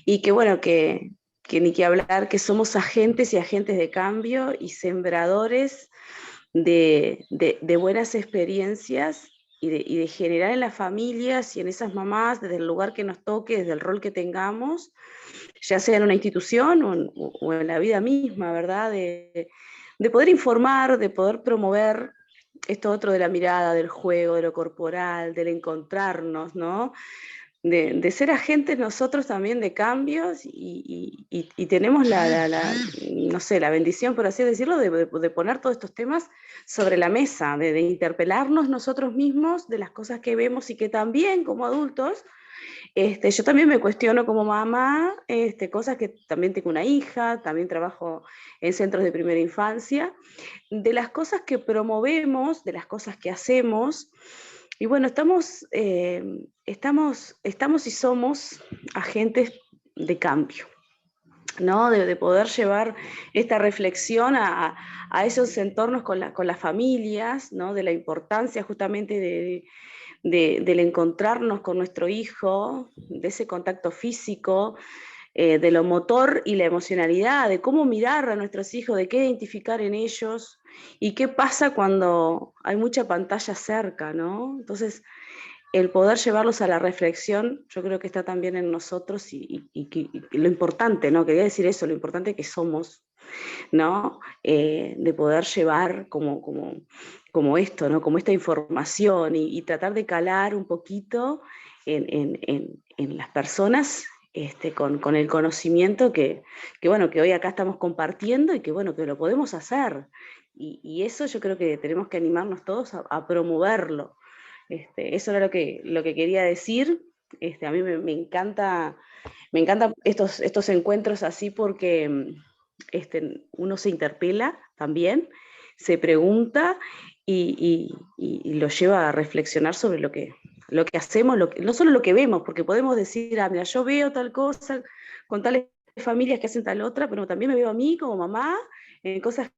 Y que bueno, que ni que hablar, que somos agentes y agentes de cambio y sembradores de buenas experiencias y de generar en las familias y en esas mamás, desde el lugar que nos toque, desde el rol que tengamos, ya sea en una institución o en la vida misma, ¿verdad? De poder informar, de poder promover esto otro de la mirada, del juego, de lo corporal, del encontrarnos, ¿no? De ser agentes nosotros también de cambios y tenemos no sé, la bendición, por así decirlo, de poner todos estos temas sobre la mesa, de interpelarnos nosotros mismos de las cosas que vemos y que también como adultos, yo también me cuestiono como mamá, cosas que también tengo una hija, también trabajo en centros de primera infancia, de las cosas que promovemos, de las cosas que hacemos. Y bueno, estamos y somos agentes de cambio, ¿no? De poder llevar esta reflexión a esos entornos con las familias, ¿no? De la importancia justamente del encontrarnos con nuestro hijo, de ese contacto físico, de lo motor y la emocionalidad, de cómo mirar a nuestros hijos, de qué identificar en ellos y qué pasa cuando hay mucha pantalla cerca, ¿no? Entonces, el poder llevarlos a la reflexión, yo creo que está también en nosotros y lo importante, ¿no? Quería decir eso, lo importante que somos, ¿no? De poder llevar como esto, ¿no? Como esta información y tratar de calar un poquito en las personas con el conocimiento que hoy acá estamos compartiendo y que bueno, que lo podemos hacer. Y eso yo creo que tenemos que animarnos todos a promoverlo. Eso era lo que quería decir. A mí me encantan estos encuentros así porque uno se interpela también, se pregunta y lo lleva a reflexionar sobre lo que hacemos, no solo lo que vemos, porque podemos decir, mira, yo veo tal cosa con tales familias que hacen tal otra, pero también me veo a mí como mamá en cosas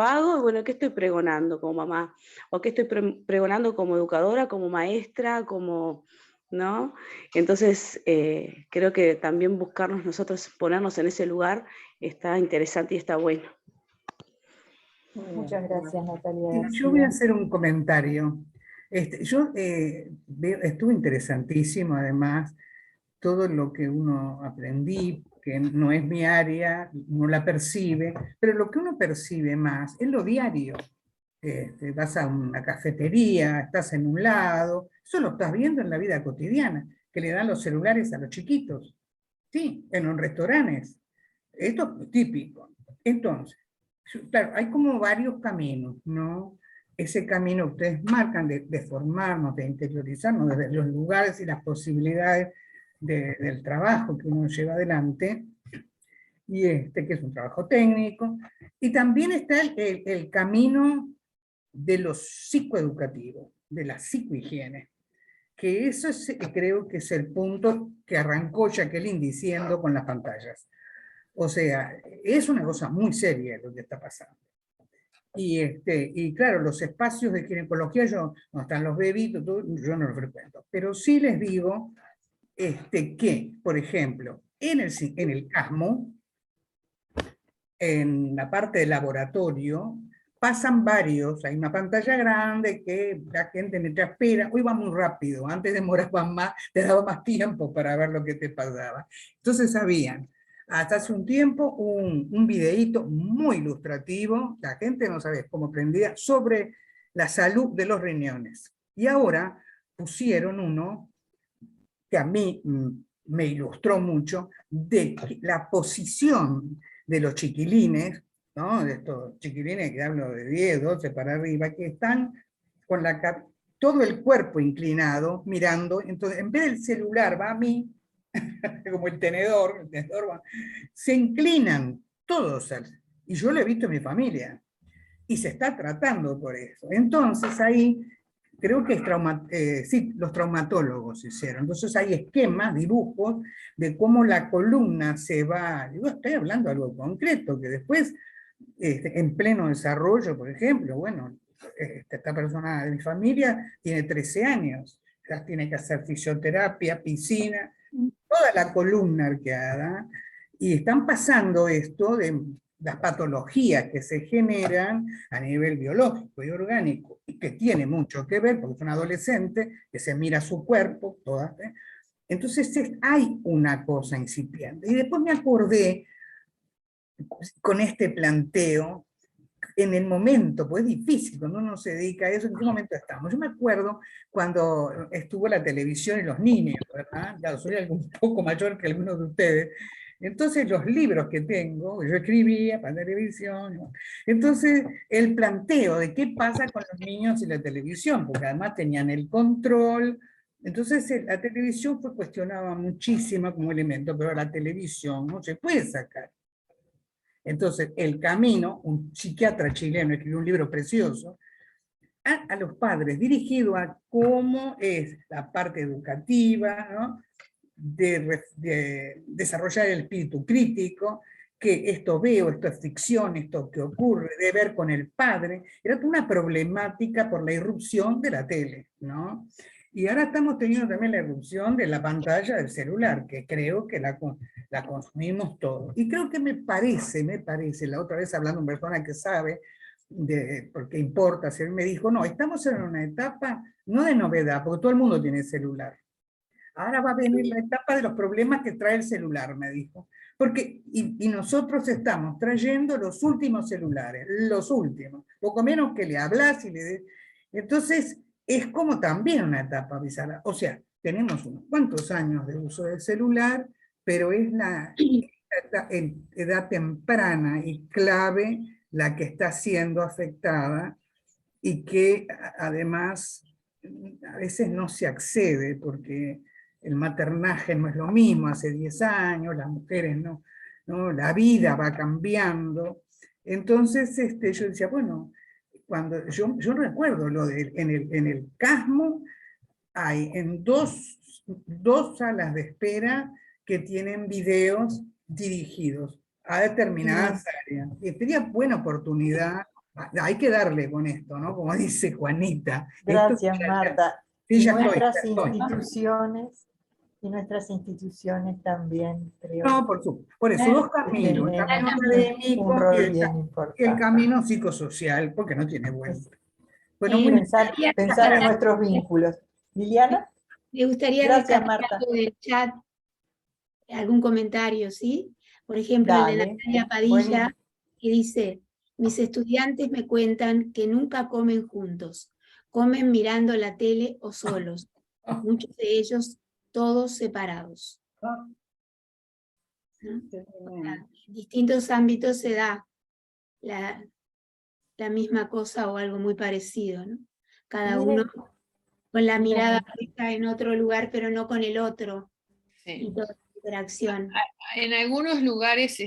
hago, bueno, ¿qué estoy pregonando como mamá? ¿O qué estoy pregonando como educadora, como maestra, como, ¿no? Entonces, creo que también buscarnos nosotros, ponernos en ese lugar, está interesante y está bueno. Muchas gracias, Natalia Sí, García. yo voy a hacer un comentario. Estuvo interesantísimo, además, todo lo que uno aprendí, que no es mi área, uno la percibe, pero lo que uno percibe más es lo diario. Vas a una cafetería, estás en un lado, eso lo estás viendo en la vida cotidiana, que le dan los celulares a los chiquitos, sí, en los restaurantes. Esto es típico. Entonces, claro, hay como varios caminos, ¿no? Ese camino ustedes marcan de formarnos, de interiorizarnos, de los lugares y las posibilidades del trabajo que uno lleva adelante, y que es un trabajo técnico, y también está el camino de lo psicoeducativo, de la psicohigiene, que eso creo que es el punto que arrancó Jacqueline diciendo con las pantallas. O sea, es una cosa muy seria lo que está pasando. Y claro, los espacios de ginecología, donde están los bebitos, todo, yo no los frecuento, pero sí les digo que, por ejemplo, en el CASMO, en la parte de laboratorio, pasan varios, hay una pantalla grande que la gente mientras espera, hoy va muy rápido, antes demoraban más, te daba más tiempo para ver lo que te pasaba. Entonces habían, hasta hace un tiempo, un videíto muy ilustrativo, la gente no sabe cómo aprendía, sobre la salud de los riñones. Y ahora pusieron uno que a mí me ilustró mucho, de la posición de los chiquilines, ¿no? De estos chiquilines que hablo de 10, 12 para arriba, que están con todo el cuerpo inclinado, mirando, entonces en vez del celular va a mí, como el tenedor va, se inclinan todos, y yo lo he visto en mi familia, y se está tratando por eso. Entonces ahí, creo que sí, los traumatólogos hicieron, entonces hay esquemas, dibujos, de cómo la columna se va, digo, estoy hablando de algo concreto, que después, en pleno desarrollo, por ejemplo, bueno, esta persona de mi familia tiene 13 años, ya tiene que hacer fisioterapia, piscina, toda la columna arqueada, y están pasando esto de las patologías que se generan a nivel biológico y orgánico, y que tiene mucho que ver, porque es un adolescente que se mira su cuerpo, todas, entonces hay una cosa incipiente. Y después me acordé, con este planteo, en el momento, pues es difícil cuando uno se dedica a eso, ¿en qué momento estamos? Yo me acuerdo cuando estuvo la televisión y los niños, ¿verdad? Claro, soy un poco mayor que algunos de ustedes. Entonces los libros que tengo, yo escribía para televisión, ¿no? Entonces el planteo de qué pasa con los niños y la televisión, porque además tenían el control. Entonces la televisión fue cuestionada muchísimo como elemento, pero la televisión no se puede sacar. Entonces, El Camino, un psiquiatra chileno escribió un libro precioso, a los padres, dirigido a cómo es la parte educativa, ¿no? de desarrollar el espíritu crítico, que esto veo, esto es ficción, esto que ocurre, de ver con el padre, era una problemática por la irrupción de la tele, ¿no? Y ahora estamos teniendo también la irrupción de la pantalla del celular, que creo que la consumimos todos. Y creo que me parece, la otra vez hablando con una persona que sabe, porque importa, si él me dijo, no, estamos en una etapa no de novedad, porque todo el mundo tiene celular. Ahora va a venir la etapa de los problemas que trae el celular, me dijo. Porque, y nosotros estamos trayendo los últimos celulares, los últimos, poco menos que le hablas y le... Entonces, es como también una etapa bizarra. O sea, tenemos unos cuantos años de uso del celular, pero es la edad temprana y clave la que está siendo afectada, y que además a veces no se accede, porque el maternaje no es lo mismo hace 10 años, las mujeres no, la vida va cambiando. Entonces yo decía, bueno, cuando yo recuerdo lo de, en el CASMO, hay en dos salas de espera que tienen videos dirigidos a determinadas áreas. Y sería buena oportunidad Hay que darle con esto, ¿no? Como dice Juanita. Gracias, Marta. Sí, Y ya estoy, nuestras ya estoy. instituciones también, creo. No, por eso, dos que caminos, el tienen camino un académico rol y bien el importante. camino psicosocial, porque no tiene vuelta. Bueno, muy Pensar en nuestros vínculos. Liliana, Me gustaría gracias, rescatar Marta. algo del chat, algún comentario, ¿sí? Por ejemplo, el de Dale, Natalia Padilla, que dice: mis estudiantes me cuentan que nunca comen juntos, comen mirando la tele o solos, muchos de ellos todos separados. ¿No? En distintos ámbitos se da la misma cosa o algo muy parecido, ¿no? Cada uno con la mirada puesta en otro lugar, pero no con el otro. Sí. Y toda la interacción. En algunos lugares,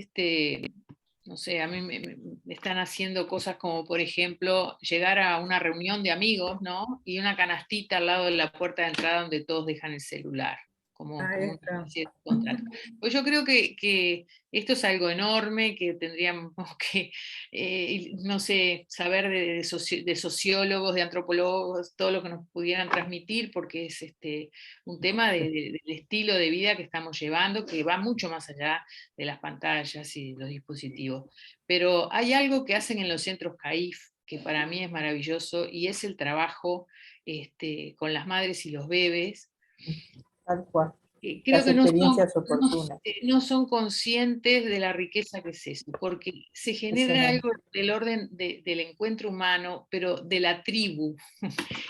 no sé, a mí me están haciendo cosas como, por ejemplo, llegar a una reunión de amigos, ¿no? Y una canastita al lado de la puerta de entrada donde todos dejan el celular, como una especie de contrato. Pues yo creo que esto es algo enorme, que tendríamos que, no sé, saber de sociólogos, de antropólogos, todo lo que nos pudieran transmitir, porque es un tema del estilo de vida que estamos llevando, que va mucho más allá de las pantallas y los dispositivos. Pero hay algo que hacen en los centros CAIF, que para mí es maravilloso, y es el trabajo con las madres y los bebés. Tal cual. Creo Las que experiencias oportunas. no son conscientes de la riqueza que es eso, porque se genera algo del orden del encuentro humano, pero de la tribu.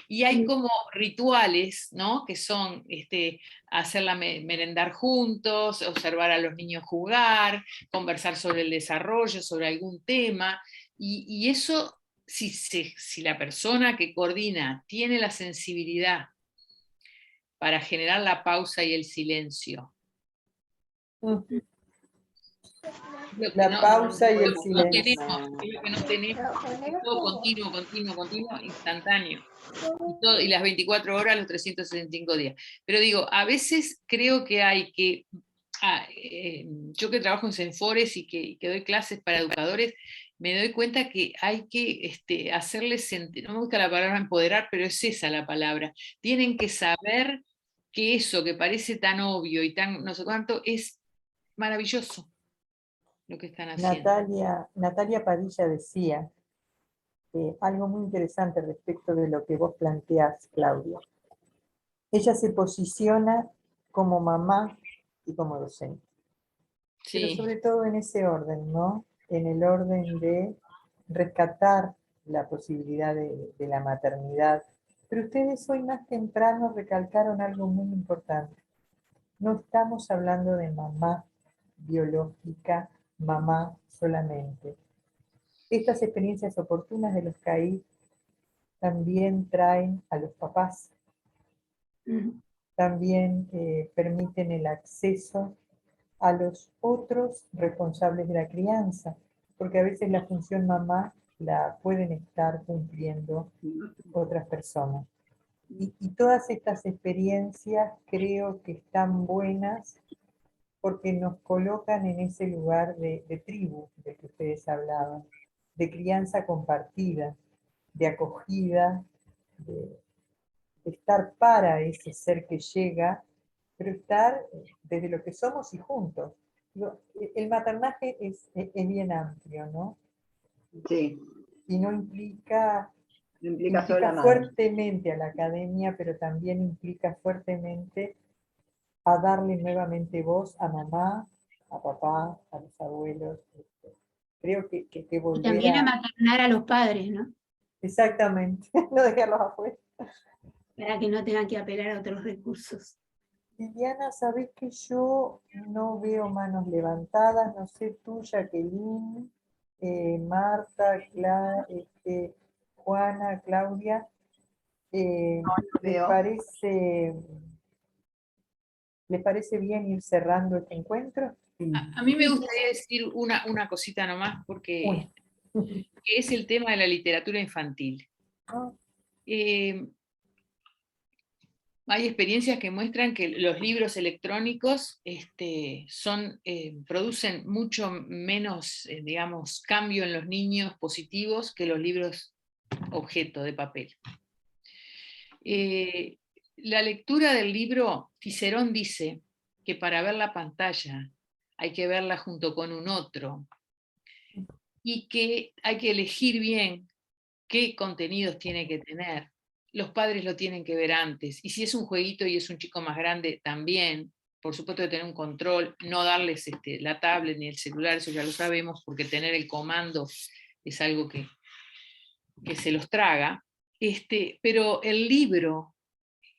Y hay como rituales, ¿no? Que son hacerla merendar juntos, observar a los niños jugar, conversar sobre el desarrollo, sobre algún tema, y eso, si la persona que coordina tiene la sensibilidad para generar la pausa y el silencio. La pausa y el silencio. Lo que no tenemos es todo continuo, instantáneo. Y las 24 horas, los 365 días. Pero digo, a veces creo que hay que, yo que trabajo en Senfores y que doy clases para educadores, me doy cuenta que hay que hacerles sentir, no me gusta la palabra empoderar, pero es esa la palabra. Tienen que saber que eso que parece tan obvio y tan no sé cuánto es maravilloso lo que están haciendo. Natalia Padilla decía algo muy interesante respecto de lo que vos planteás, Claudia. Ella se posiciona como mamá y como docente. Sí. Pero sobre todo en ese orden, ¿no? En el orden de rescatar la posibilidad de la maternidad. Pero ustedes hoy más temprano recalcaron algo muy importante. No estamos hablando de mamá biológica, mamá solamente. Estas experiencias oportunas de los CAIF también traen a los papás, también permiten el acceso a los otros responsables de la crianza, porque a veces la función mamá la pueden estar cumpliendo otras personas. Y todas estas experiencias creo que están buenas porque nos colocan en ese lugar de tribu del que ustedes hablaban, de crianza compartida, de acogida, de estar para ese ser que llega, pero estar desde lo que somos y juntos. El maternaje es bien amplio, ¿no? Sí. Y no implica solo la madre. fuertemente a la academia, pero también implica fuertemente a darle nuevamente voz a mamá, a papá, a los abuelos. Creo que volver y también a maternar a los padres, ¿no? Exactamente, no dejarlos afuera. Para que no tengan que apelar a otros recursos. Liliana, sabés que yo no veo manos levantadas, no sé tú, Jacqueline, Marta, Juana, Claudia. ¿Les parece bien ir cerrando este encuentro? Sí. A mí me gustaría decir una cosita nomás, porque es el tema de la literatura infantil. Hay experiencias que muestran que los libros electrónicos producen mucho menos, digamos, cambio en los niños positivos que los libros objeto de papel. La lectura del libro, Cicerón dice que para ver la pantalla hay que verla junto con un otro, y que hay que elegir bien qué contenidos tiene que tener. Los padres lo tienen que ver antes, y si es un jueguito y es un chico más grande, también, por supuesto, de tener un control, no darles la tablet ni el celular, eso ya lo sabemos, porque tener el comando es algo que se los traga, pero el libro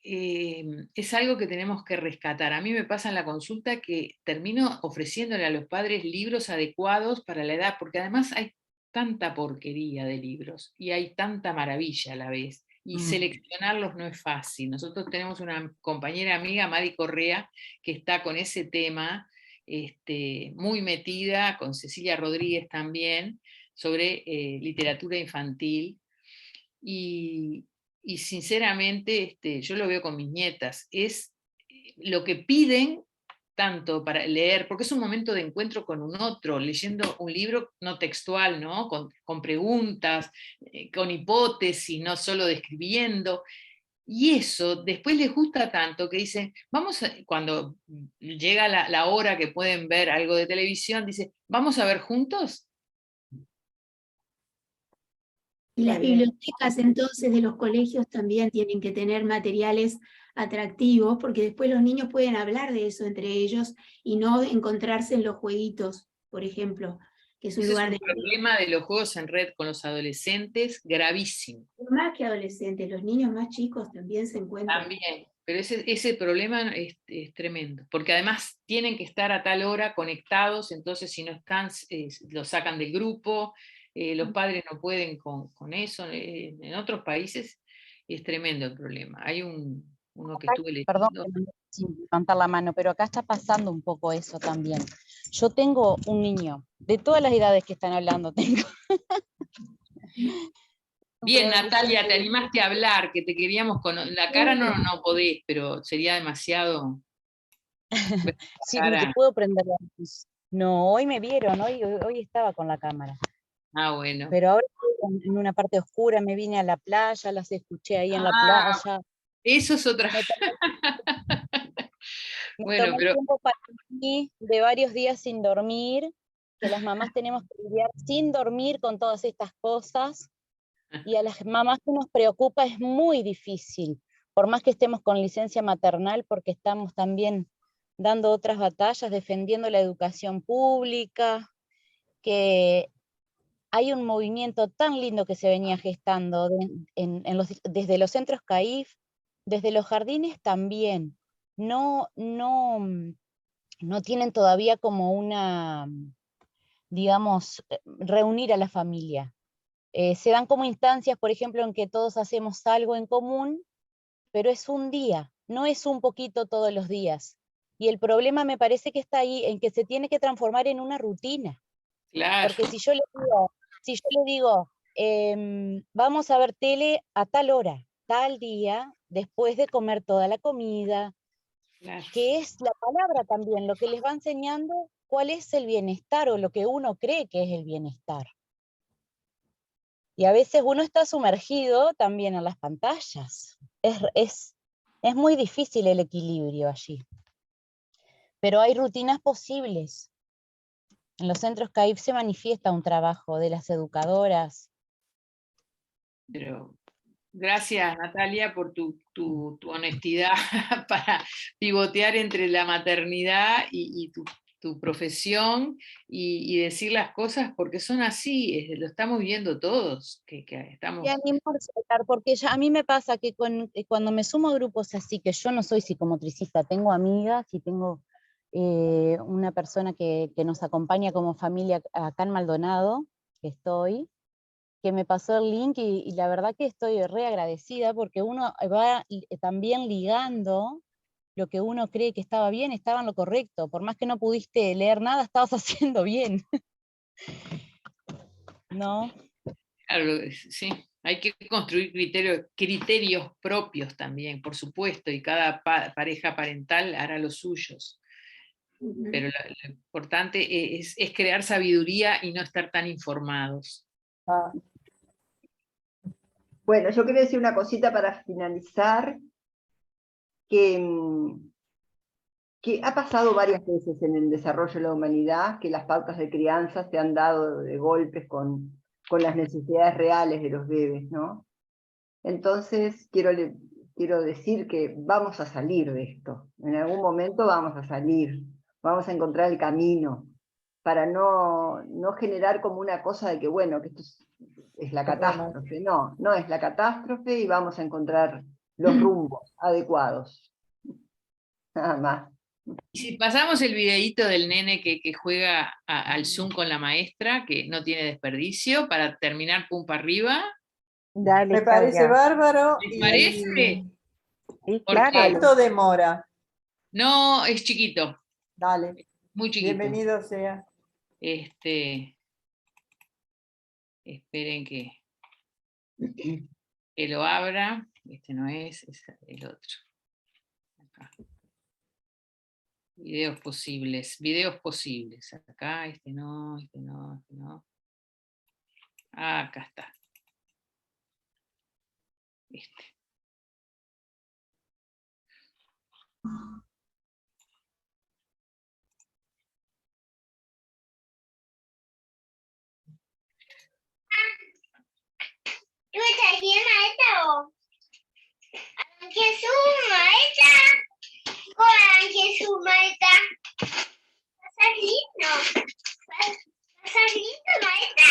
es algo que tenemos que rescatar. A mí me pasa en la consulta que termino ofreciéndole a los padres libros adecuados para la edad, porque además hay tanta porquería de libros y hay tanta maravilla a la vez, y seleccionarlos no es fácil. Nosotros tenemos una compañera amiga, Madi Correa, que está con ese tema, muy metida, con Cecilia Rodríguez también, sobre literatura infantil, y sinceramente yo lo veo con mis nietas, es lo que piden tanto para leer, porque es un momento de encuentro con un otro, leyendo un libro no textual, ¿no? Con preguntas, con hipótesis, no solo describiendo. Y eso después les gusta tanto que dicen, cuando llega la hora que pueden ver algo de televisión, dice, ¿vamos a ver juntos? Y las bibliotecas entonces de los colegios también tienen que tener materiales atractivos, porque después los niños pueden hablar de eso entre ellos y no encontrarse en los jueguitos, por ejemplo, que es un Ese lugar es un problema de los juegos en red con los adolescentes gravísimo. Más que adolescentes, los niños más chicos también se encuentran. También, pero ese problema es tremendo, porque además tienen que estar a tal hora conectados, entonces si no están, los sacan del grupo, los padres no pueden con eso. En otros países es tremendo el problema. Hay uno que estuve Perdón, leyendo. sin levantar la mano, pero acá está pasando un poco eso también. Yo tengo un niño, de todas las edades que están hablando, tengo. Bien, Natalia, te animaste a hablar, que te queríamos con la cara, no podés, pero sería demasiado. Sí, ni que puedo prender la luz. No, hoy me vieron, hoy estaba con la cámara. Ah, bueno. Pero ahora estoy en una parte oscura, me vine a la playa, las escuché ahí en la playa. Eso es otra. Me tomé el tiempo para mí de varios días sin dormir, que las mamás tenemos que lidiar sin dormir con todas estas cosas, y a las mamás que nos preocupa es muy difícil, por más que estemos con licencia maternal, porque estamos también dando otras batallas, defendiendo la educación pública, que hay un movimiento tan lindo que se venía gestando desde los centros CAIF, desde los jardines también. No tienen todavía como una, digamos, reunir a la familia. Se dan como instancias, por ejemplo, en que todos hacemos algo en común, pero es un día, no es un poquito todos los días. Y el problema me parece que está ahí, en que se tiene que transformar en una rutina. Claro. Porque si yo le digo, vamos a ver tele a tal hora, tal día, después de comer toda la comida, claro, que es la palabra también, lo que les va enseñando cuál es el bienestar o lo que uno cree que es el bienestar. Y a veces uno está sumergido también en las pantallas. Es muy difícil el equilibrio allí. Pero hay rutinas posibles. En los centros CAIF se manifiesta un trabajo de las educadoras. Pero gracias, Natalia, por tu honestidad para pivotear entre la maternidad y tu profesión, y decir las cosas porque son así, lo estamos viendo todos. Que estamos... Y animarse, porque a mí me pasa que cuando me sumo a grupos así, que yo no soy psicomotricista, tengo amigas y tengo una persona que nos acompaña como familia acá en Maldonado, que me pasó el link, y la verdad que estoy re agradecida, porque uno va también ligando lo que uno cree que estaba bien, estaba en lo correcto. Por más que no pudiste leer nada, estabas haciendo bien. ¿No? Claro, sí. Hay que construir criterios propios también, por supuesto, y cada pareja parental hará los suyos. Pero lo importante es crear sabiduría y no estar tan informados. Ah, Bueno, yo quería decir una cosita para finalizar, que ha pasado varias veces en el desarrollo de la humanidad, que las pautas de crianza se han dado de golpes con las necesidades reales de los bebés, ¿no? Entonces, quiero decir que vamos a salir de esto. En algún momento vamos a salir, vamos a encontrar el camino, para no generar como una cosa de que, bueno, que esto es la catástrofe. No, no es la catástrofe, y vamos a encontrar los rumbos adecuados. Nada más. Y si pasamos el videíto del nene que juega al Zoom con la maestra, que no tiene desperdicio, para terminar pum para arriba. Dale, me parece Claudia. bárbaro. ¿Les y- parece? Sí, Porque- claro. ¿Cuánto demora? No, es chiquito, Dale, muy chiquito. bienvenido sea. Esperen que lo abra. Este no es el otro. Acá. Videos posibles. Acá, este no. Acá está. Este. ¿Tú estás bien, maestra, o? Jesús, maestra. Hola, Jesús, maestra. ¿Pasas lindo? ¿Pasas lindo, maestra?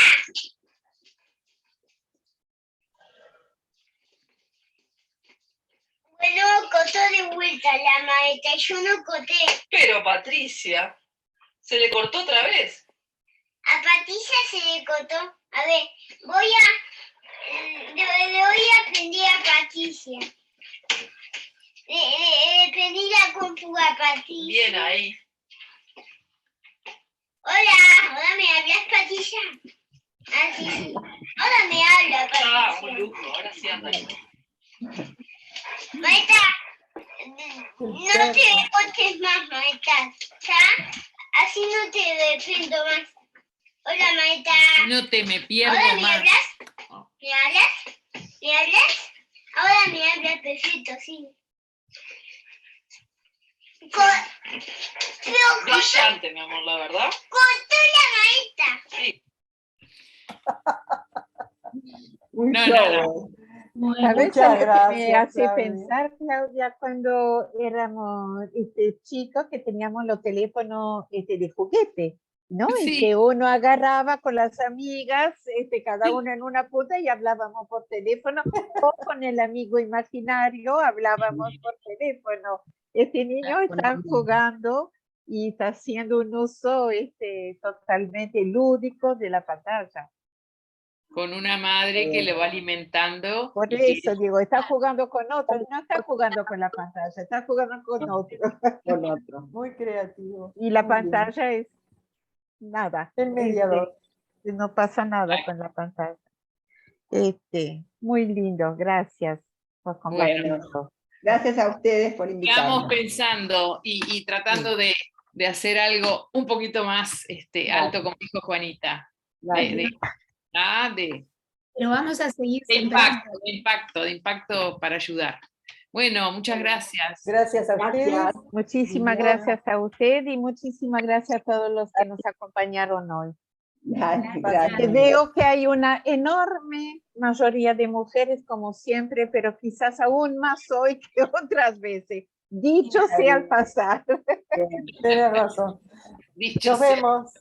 Bueno, cotó de vuelta la maestra, yo no coté. Pero Patricia, ¿se le cortó otra vez? A Patricia se le cotó. A ver, le voy a aprender a Patricia. Le prendí la compu a Patricia. Bien ahí. Hola, ¿me hablas, Patricia? Ah, sí, sí. Hola, me habla, Ah, Patricia. un lujo, ahora sí anda. Maestra, no te cortes más, maestra, ¿ya? Así no te dependo más. Hola, maestra. No te me pierdo ¿Ahora me más. hablas? ¿Me hablas? ¿Me hablas? Ahora me hablas perfecto, sí. Pero Brillante, mi amor, la verdad. cortó la maestra. Sí. Un No, show. ¿Sabes Muchas algo que me gracias, hace Claudia. pensar, Claudia, cuando éramos chicos, que teníamos los teléfonos de juguete, ¿no? Sí. Y que uno agarraba con las amigas, cada uno en una punta, y hablábamos por teléfono, o con el amigo imaginario hablábamos por teléfono. Este niño está jugando y está haciendo un uso totalmente lúdico de la pantalla. Con una madre que le va alimentando. Por y que- eso digo, está jugando con otro, no está jugando con la pantalla, está jugando con otro. Con otro. Muy creativo. Y la Muy bien. pantalla es nada. El mediador. No pasa nada con la pantalla. Muy lindo, gracias por compartirlo. Gracias a ustedes por Estamos invitarnos. pensando y tratando de hacer algo un poquito más alto, como dijo Juanita. De Pero vamos a seguir sembrando. de impacto para ayudar. Bueno, muchas gracias. Gracias a ustedes. Gracias. Muchísimas Liliana. gracias a usted y muchísimas gracias a todos los que nos acompañaron hoy. Gracias. Veo que hay una enorme mayoría de mujeres, como siempre, pero quizás aún más hoy que otras veces. Dicho sea al pasar. Tienes razón. Dicho Nos sea. vemos.